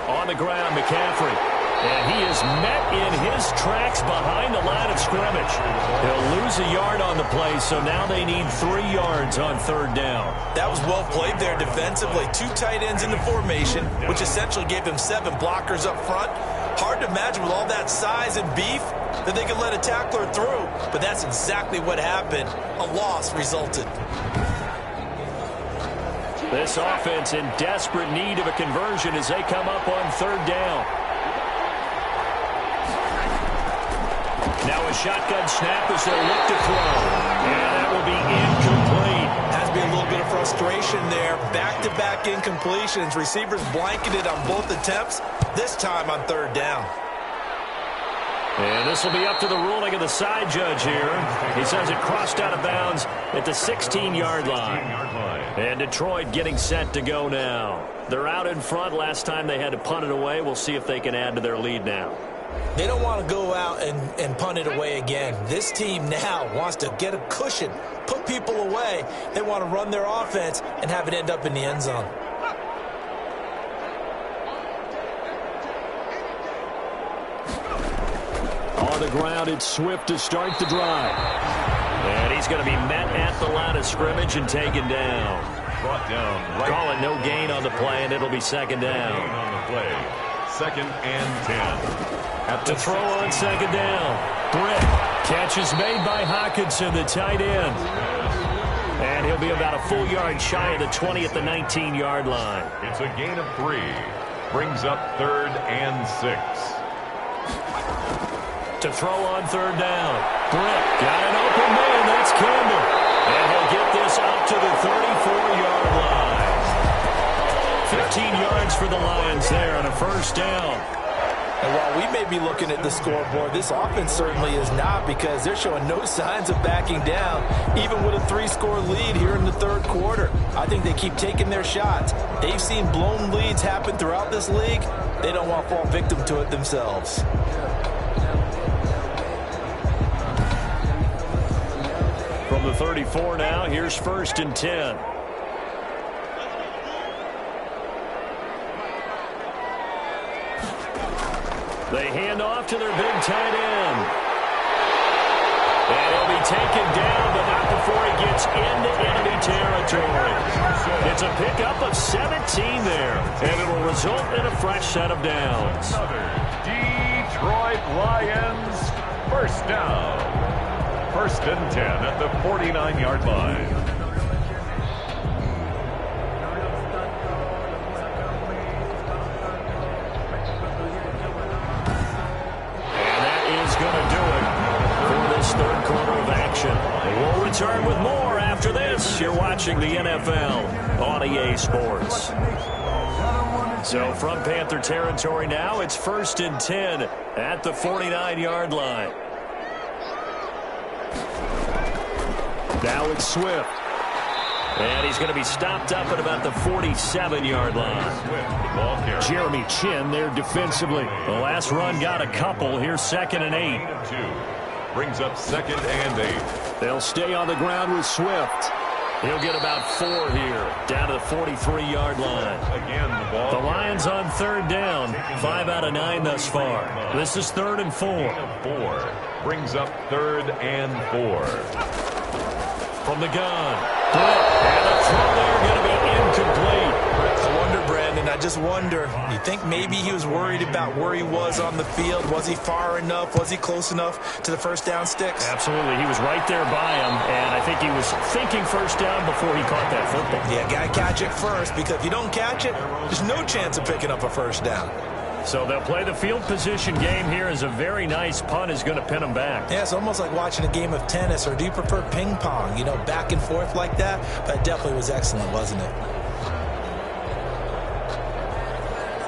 On the ground, McCaffrey. And he is met in his tracks behind the line of scrimmage. He'll lose a yard on the play, so now they need 3 yards on third down. That was well played there defensively. 2 tight ends in the formation, which essentially gave him 7 blockers up front. Hard to imagine with all that size and beef that they could let a tackler through, but that's exactly what happened. A loss resulted. This offense in desperate need of a conversion as they come up on third down. Now a shotgun snap as they look to throw. And that will be incomplete. Has to be a little bit of frustration there. Back-to-back incompletions. Receivers blanketed on both attempts, this time on third down. And this will be up to the ruling of the side judge here. He says it crossed out of bounds at the 16-yard line. And Detroit getting set to go now. They're out in front. Last time they had to punt it away. We'll see if they can add to their lead now. They don't want to go out and punt it away again. This team now wants to get a cushion, put people away. They want to run their offense and have it end up in the end zone. On the ground, it's Swift to start the drive. And he's going to be met at the line of scrimmage and taken down. Brought down. Right. Call it no gain on the play, and it'll be second down. On the play. 2nd and 10. To throw on second down. Britt Catch is made by Hawkinson, the tight end. And he'll be about a full yard shy of the 20 at the 19-yard line. It's a gain of 3. Brings up 3rd and 6. To throw on 3rd down. Britt got an open man. That's Campbell. And he'll get this up to the 34-yard line. 15 yards for the Lions there on a 1st down. And while we may be looking at the scoreboard, this offense certainly is not, because they're showing no signs of backing down, even with a 3-score lead here in the 3rd quarter. I think they keep taking their shots. They've seen blown leads happen throughout this league. They don't want to fall victim to it themselves. From the 34 now, here's 1st and 10. They hand off to their big tight end. And he'll be taken down, but not before he gets into enemy territory. It's a pickup of 17 there, and it'll result in a fresh set of downs. Detroit Lions, 1st down. 1st and 10 at the 49-yard line. Going to do it for this 3rd quarter of action. We'll return with more after this. You're watching the NFL on EA Sports. So from Panther territory now, it's 1st and 10 at the 49-yard line. Now it's Swift. And he's going to be stopped up at about the 47-yard line. Jeremy Chin there defensively. The last run got a couple. Here's 2nd and 8. Brings up 2nd and 8. They'll stay on the ground with Swift. He'll get about 4 here, down to the 43-yard line. Again, the Lions on 3rd down, 5 out of 9 thus far. This is 3rd and 4. 4 brings up 3rd and 4. From the gun. And the throw there going to be incomplete. I wonder, Brandon, I just wonder, you think maybe he was worried about where he was on the field? Was he far enough? Was he close enough to the 1st down sticks? Absolutely. He was right there by him, and I think he was thinking 1st down before he caught that football. Yeah, got to catch it first, because if you don't catch it, there's no chance of picking up a 1st down. So they'll play the field position game here as a very nice punt is going to pin them back. Yeah, it's almost like watching a game of tennis, or do you prefer ping pong? You know, back and forth like that? But it definitely was excellent, wasn't it?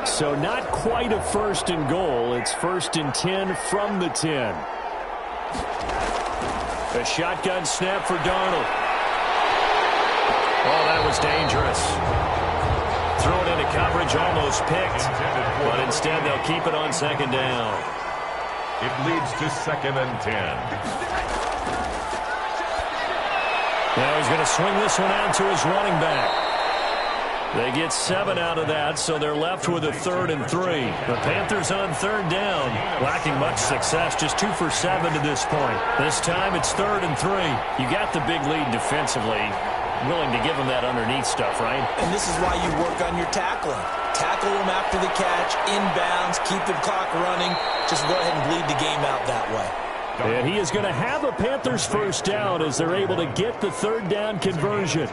So not quite a 1st and goal. It's 1st and 10 from the 10. A shotgun snap for Darnold. Oh, that was dangerous. Thrown into coverage, almost picked. But instead, they'll keep it on 2nd down. It leads to 2nd and 10. Now he's going to swing this one out to his running back. They get 7 out of that, so they're left with a 3rd and 3. The Panthers on 3rd down, lacking much success, just 2 for 7 to this point. This time it's 3rd and 3. You got the big lead defensively. Willing to give them that underneath stuff, right? And this is why you work on your tackling. Tackle them after the catch, inbounds, keep the clock running. Just go ahead and bleed the game out that way. And he is going to have a Panthers 1st down as they're able to get the 3rd down conversion.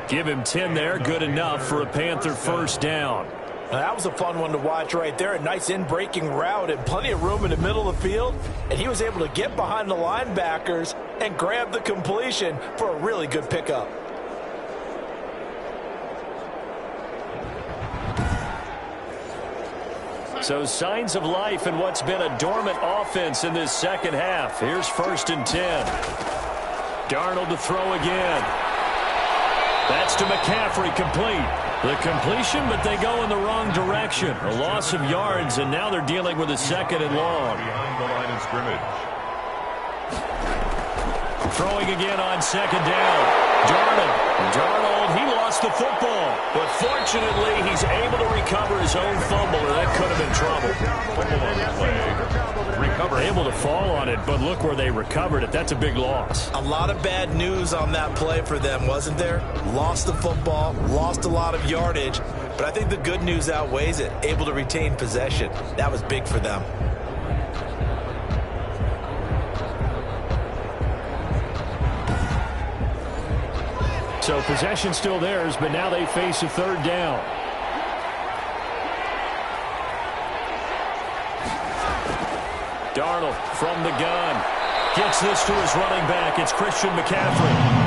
Give him 10 there, good enough for a Panther 1st down. Now, that was a fun one to watch right there. A nice in-breaking route and plenty of room in the middle of the field. And he was able to get behind the linebackers and grab the completion for a really good pickup. So signs of life in what's been a dormant offense in this 2nd half. Here's 1st and 10. Darnold to throw again. That's to McCaffrey, complete. The completion, but they go in the wrong direction. A loss of yards, and now they're dealing with a 2nd and long. Behind the line of scrimmage. Throwing again on 2nd down. Darnold, he lost the football. But fortunately, he's able to recover his own fumble, or that could have been trouble. Able to fall on it, but look where they recovered it. That's a big loss. A lot of bad news on that play for them, wasn't there? Lost the football, lost a lot of yardage, but I think the good news outweighs it. Able to retain possession. That was big for them. So possession still theirs, but now they face a third down. Darnold from the gun. Gets this to his running back. It's Christian McCaffrey.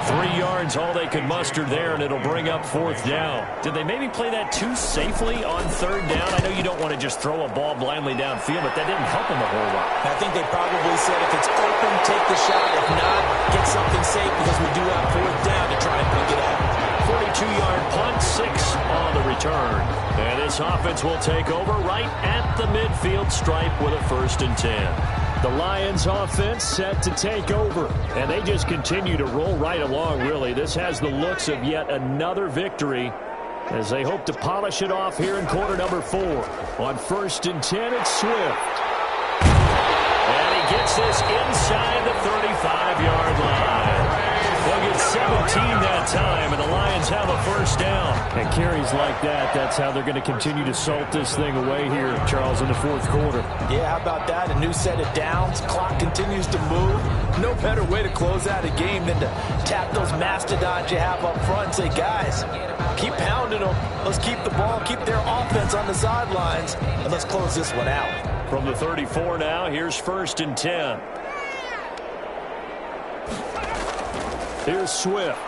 3 yards, all they could muster there, and it'll bring up fourth down. Did they maybe play that too safely on third down? I know you don't want to just throw a ball blindly downfield, but that didn't help them a whole lot. I think they probably said if it's open, take the shot. If not, get something safe because we do have fourth down to try and pick it up. 42-yard punt, 6 on the return. And this offense will take over right at the midfield stripe with a 1st and 10. The Lions offense set to take over, and they just continue to roll right along, really. This has the looks of yet another victory as they hope to polish it off here in quarter number 4. On 1st and 10, it's Swift. And he gets this inside the 35-yard line. They'll get 17 that time, and the Lions have a 1st down. And carries like that, that's how they're going to continue to salt this thing away here, Charles, in the 4th quarter. Yeah, how about that? A new set of downs. Clock continues to move. No better way to close out a game than to tap those mastodons you have up front and say, guys, keep pounding them. Let's keep the ball, keep their offense on the sidelines, and let's close this one out. From the 34 now, here's 1st and 10. Here's Swift.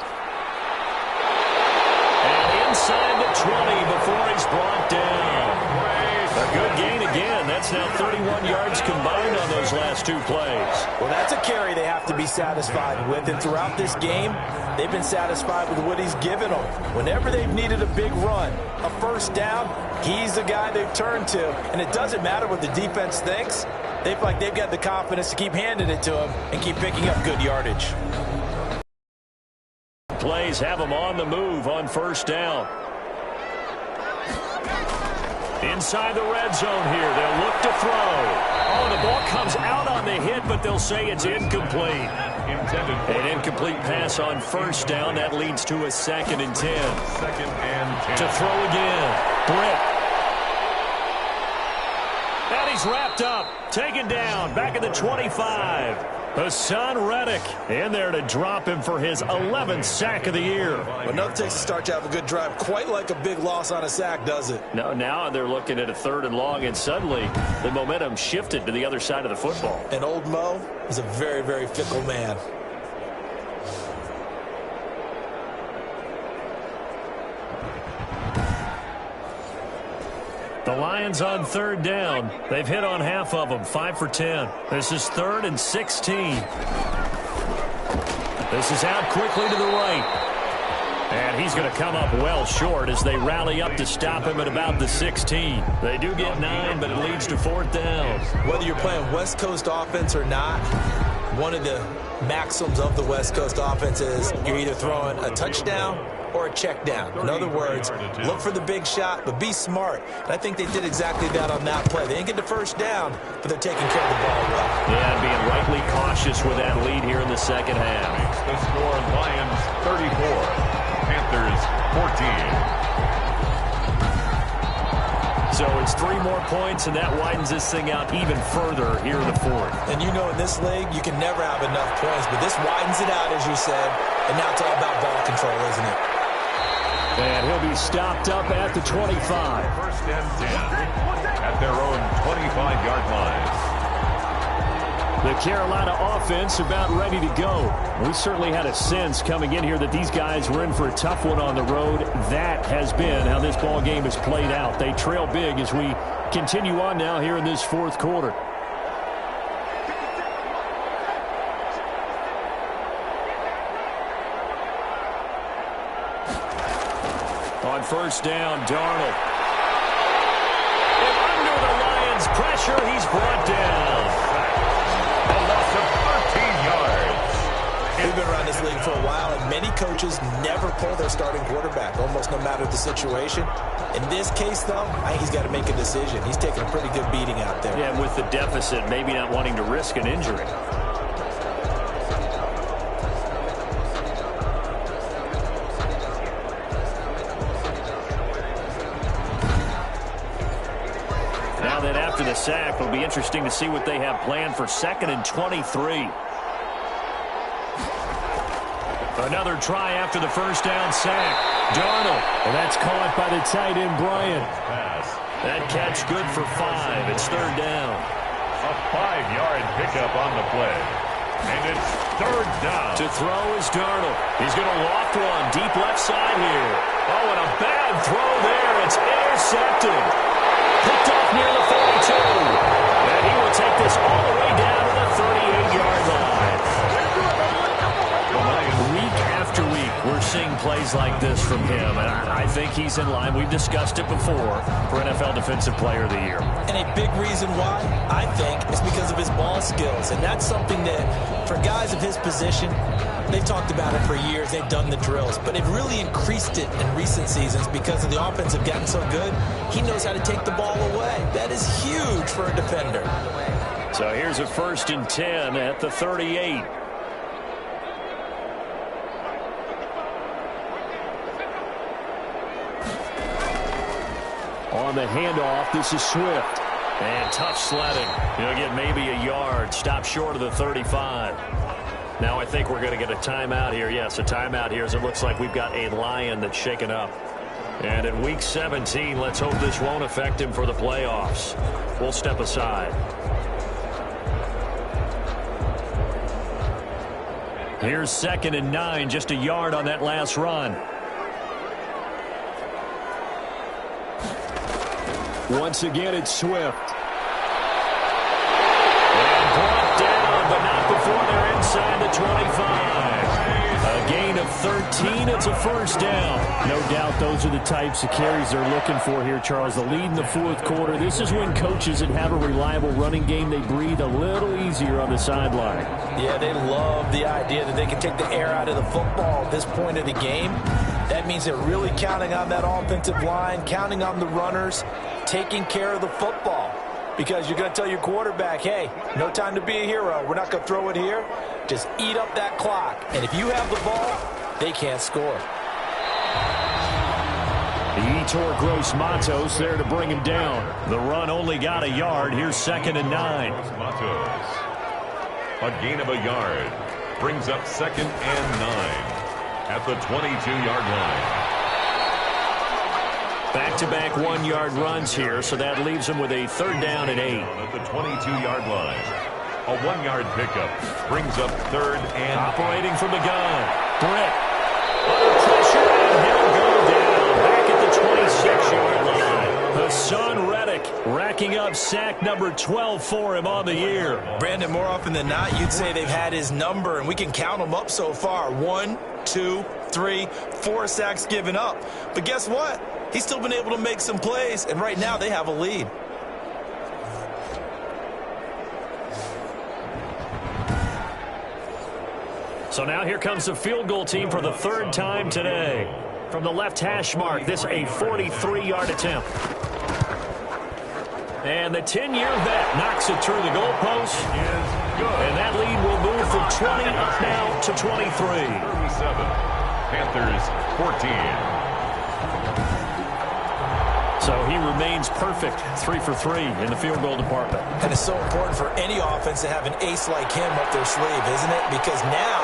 And inside the 20 before he's brought down. A good gain again. That's now 31 yards combined on those last 2 plays. Well, that's a carry they have to be satisfied with. And throughout this game, they've been satisfied with what he's given them. Whenever they've needed a big run, a 1st down, he's the guy they've turned to. And it doesn't matter what the defense thinks. They feel like they've got the confidence to keep handing it to him and keep picking up good yardage. Plays have them on the move on 1st down. Inside the red zone here. They'll look to throw. Oh, the ball comes out on the hit, but they'll say it's incomplete. An incomplete pass on 1st down. That leads to a 2nd and 10. 2nd and 10. To throw again. Britt. And he's wrapped up. Taken down. Back at the 25. Hassan Reddick in there to drop him for his 11th sack of the year. Well, nothing takes a start to have a good drive quite like a big loss on a sack, does it? No, now they're looking at a 3rd and long, and suddenly the momentum shifted to the other side of the football. And old Mo is a very, very fickle man. The Lions on 3rd down. They've hit on half of them, 5 for 10. This is 3rd and 16. This is out quickly to the right. And he's going to come up well short as they rally up to stop him at about the 16. They do get 9, but it leads to 4th down. Whether you're playing West Coast offense or not, one of the maxims of the West Coast offense is you're either throwing a touchdown or a check down. In other words, look for the big shot, but be smart. And I think they did exactly that on that play. They didn't get the 1st down, but they're taking care of the ball well. Yeah, and being rightly cautious with that lead here in the 2nd half. The score, Lions 34, Panthers 14. So it's 3 more points, and that widens this thing out even further here in the 4th. And you know in this league, you can never have enough points, but this widens it out, as you said, and now it's all about ball control, isn't it? And he'll be stopped up at the 25. 1st and 10 at their own 25-yard line. The Carolina offense about ready to go. We certainly had a sense coming in here that these guys were in for a tough one on the road. That has been how this ball game has played out. They trail big as we continue on now here in this 4th quarter. On 1st down, Darnold. And under the Lions' pressure, he's brought down. A loss of 13 yards. We've been around this league for a while, and many coaches never pull their starting quarterback, almost no matter the situation. In this case, though, I think he's got to make a decision. He's taking a pretty good beating out there. Yeah, with the deficit, maybe not wanting to risk an injury. Now that after the sack, it'll be interesting to see what they have planned for 2nd and 23. Another try after the first down sack. Darnold. And that's caught by the tight end, Bryant. That catch good for 5. It's third down. A 5-yard pickup on the play. And it's third down. To throw is Darnold. He's going to loft one deep left side here. Oh, and a bad throw there. It's intercepted. Picked off near the 42. And he will take this all the way down to the 38-yard line. Week after week, we're seeing plays like this from him, and I think he's in line. We've discussed it before for NFL Defensive Player of the Year. And a big reason why, I think, is because of his ball skills. And that's something that, for guys of his position, they've talked about it for years. They've done the drills. But they've really increased it in recent seasons because of the offense have gotten so good. He knows how to take the ball away. That is huge for a defender. So here's a 1st and 10 at the 38. On the handoff, this is Swift. And tough sledding. He'll get maybe a yard. Stop short of the 35. Now I think we're going to get a timeout here. Yes, a timeout here as it looks like we've got a Lion that's shaken up. And in Week 17, let's hope this won't affect him for the playoffs. We'll step aside. Here's 2nd and 9, just a yard on that last run. Once again, it's Swift. And brought down, but not before they're inside the 25. A gain of 13. It's a first down. No doubt those are the types of carries they're looking for here, Charles. The lead in the 4th quarter. This is when coaches that have a reliable running game, they breathe a little easier on the sideline. Yeah, they love the idea that they can take the air out of the football at this point of the game. That means they're really counting on that offensive line, counting on the runners, taking care of the football. Because you're going to tell your quarterback, hey, no time to be a hero. We're not going to throw it here. Just eat up that clock. And if you have the ball, they can't score. Yetur Gross-Matos there to bring him down. The run only got a yard. Here's 2nd and 9. Gross-Matos. A gain of a yard. Brings up 2nd and 9 at the 22-yard line. Back-to-back 1-yard runs here, so that leaves him with a 3rd down and 8. At the 22-yard line. A 1-yard pickup brings up 3rd and operating from the gun. Britt under pressure, and he'll go down back at the 26-yard line. Hassan Reddick racking up sack number 12 for him on the year. Brandon, more often than not, you'd say they've had his number, and we can count them up so far. 1, 2, 3, 4 sacks given up. But guess what? He's still been able to make some plays, and right now they have a lead. So now here comes the field goal team for the 3rd time today. From the left hash mark, this a 43-yard attempt. And the 10-year vet knocks it through the goalpost. And that lead will move from 20 up now to 23. 37. Panthers 14. So he remains perfect, 3 for 3 in the field goal department. And it's so important for any offense to have an ace like him up their sleeve, isn't it? Because now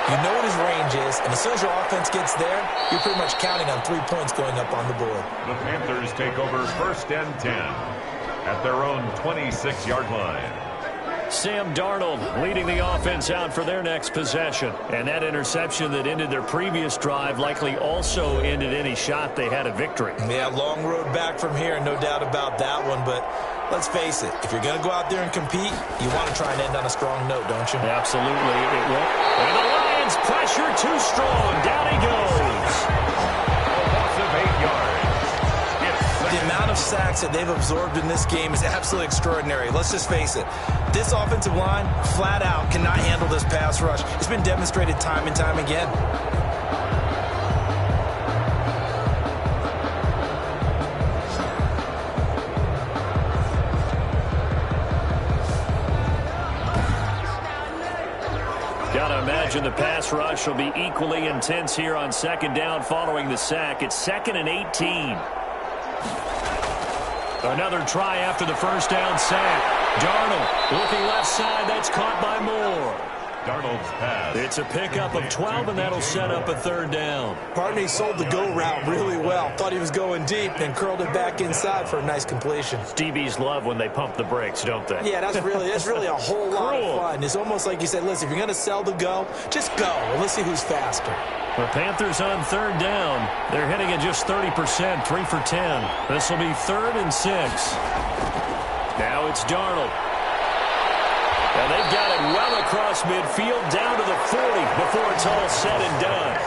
you know what his range is, and as soon as your offense gets there, you're pretty much counting on 3 points going up on the board. The Panthers take over 1st and 10 at their own 26-yard line. Sam Darnold leading the offense out for their next possession. And that interception that ended their previous drive likely also ended any shot they had at victory. Yeah, long road back from here, no doubt about that one. But let's face it, if you're going to go out there and compete, you want to try and end on a strong note, don't you? Absolutely, it will. And the Lions pressure too strong. Down he goes. A loss of 8 yards. The amount of sacks that they've absorbed in this game is absolutely extraordinary. Let's just face it. This offensive line, flat out, cannot handle this pass rush. It's been demonstrated time and time again. Gotta imagine the pass rush will be equally intense here on 2nd down following the sack. It's 2nd and 18. Another try after the 1st down sack. Darnold looking left side. That's caught by Moore. Darnold's pass. It's a pickup of 12, and that'll set up a third down. Pardon me, sold the go route really well. Thought he was going deep and curled it back inside for a nice completion. DBs love when they pump the brakes, don't they? Yeah, that's really a whole lot of fun. It's almost like you said, listen, if you're going to sell the go, just go. And let's see who's faster. The Panthers on third down. They're hitting at just 30%, 3 for 10. This will be 3rd and 6. Now it's Darnold. And they've got it well across midfield, down to the 40 before it's all said and done.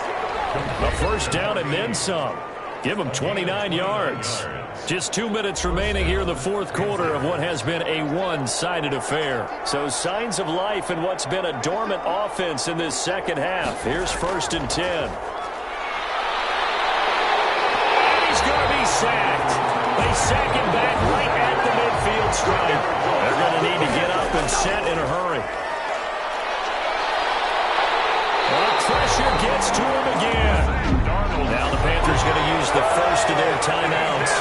A first down and then some. Give them 29 yards. Just 2 minutes remaining here in the fourth quarter of what has been a one-sided affair. So signs of life in what's been a dormant offense in this second half. Here's 1st and 10. He's going to be sacked. They sack him back right at the midfield stripe. They're going to need to get up and set in a hurry. The pressure gets to him again. Now the Panthers going to use the first of their timeouts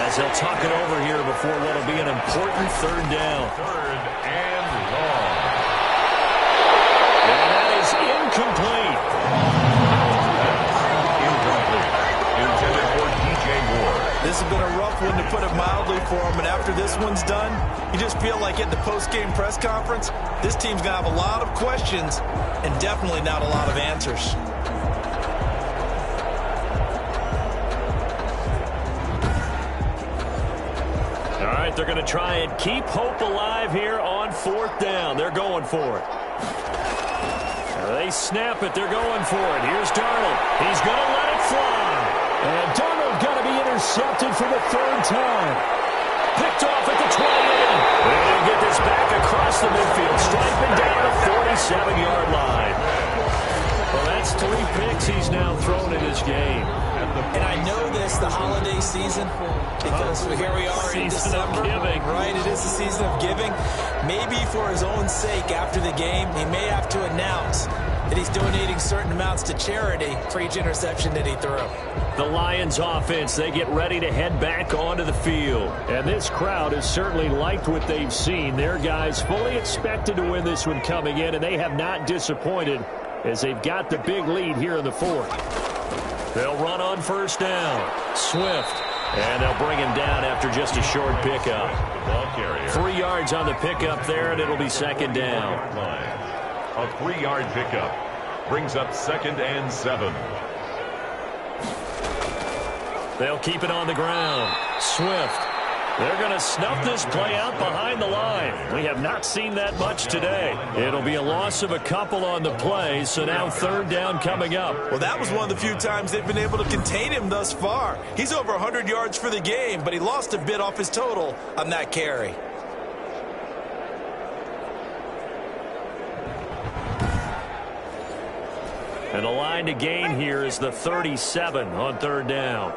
as they'll talk it over here before what will be an important third down. 3rd and long. And that is incomplete. Intended for DJ Moore. This has been a rough one, to put it mildly, for him. And after this one's done, you just feel like at the post-game press conference, this team's going to have a lot of questions and definitely not a lot of answers. All right, they're going to try and keep hope alive here on 4th down. They're going for it. They snap it. They're going for it. Here's Darnold. He's going to let it fly. And Darnold going to be intercepted for the 3rd time. Picked off at the 28. They're going to get this back across the midfield, striping down the 47-yard line. Well, that's 3 picks he's now thrown in this game. And I know this, the holiday season, because here we are in December, right? It is the season of giving. Maybe for his own sake, after the game, he may have to announce that he's donating certain amounts to charity for each interception that he threw. The Lions offense, they get ready to head back onto the field. And this crowd has certainly liked what they've seen. Their guys fully expected to win this one coming in, and they have not disappointed as they've got the big lead here in the 4th. They'll run on 1st down. Swift. And they'll bring him down after just a short pickup. 3 yards on the pickup there, and it'll be 2nd down. A 3-yard pickup brings up 2nd and 7. They'll keep it on the ground. Swift. They're going to snuff this play out behind the line. We have not seen that much today. It'll be a loss of a couple on the play, so now 3rd down coming up. Well, that was one of the few times they've been able to contain him thus far. He's over 100 yards for the game, but he lost a bit off his total on that carry. And the line to gain here is the 37 on 3rd down.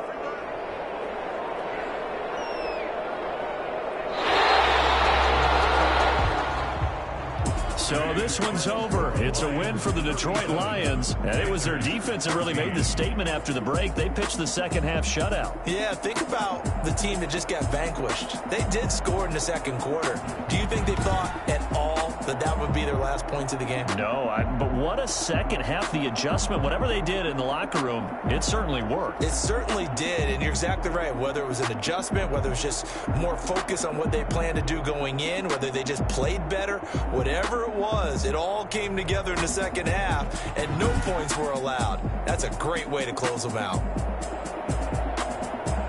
So this one's over. It's a win for the Detroit Lions. And it was their defense that really made the statement after the break. They pitched the second half shutout. Yeah, think about the team that just got vanquished. They did score in the 2nd quarter. Do you think they thought at all that that would be their last points of the game? No, but what a second half. The adjustment, whatever they did in the locker room, it certainly worked. It certainly did, and you're exactly right. Whether it was an adjustment, whether it was just more focus on what they planned to do going in, whether they just played better, whatever it was, it all came together in the second half, and no points were allowed. That's a great way to close them out.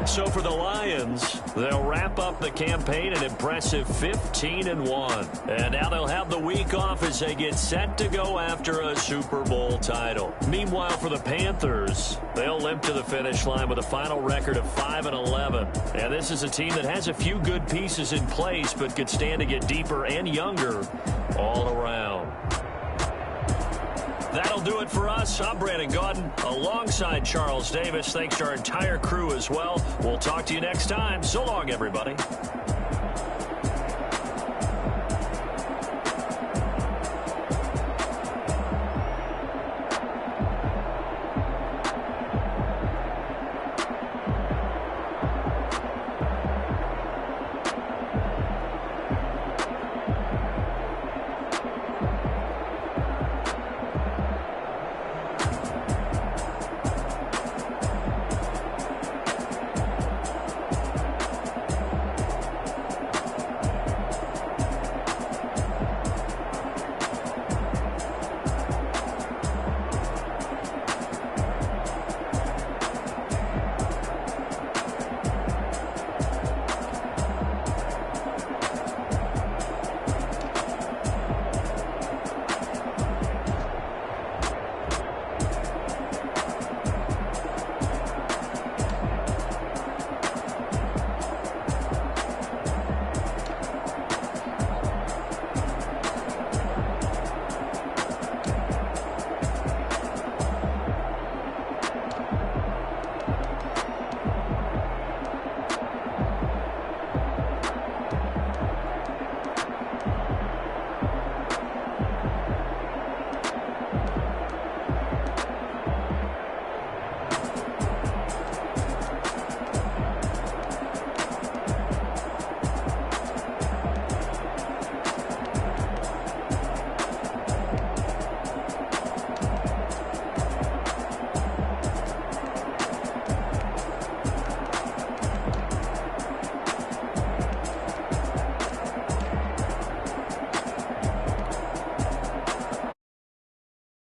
So for the Lions, they'll wrap up the campaign an impressive 15-1. And now they'll have the week off as they get set to go after a Super Bowl title. Meanwhile, for the Panthers, they'll limp to the finish line with a final record of 5-11. And this is a team that has a few good pieces in place, but could stand to get deeper and younger all around. That'll do it for us. I'm Brandon Gaudin alongside Charles Davis. Thanks to our entire crew as well. We'll talk to you next time. So long, everybody.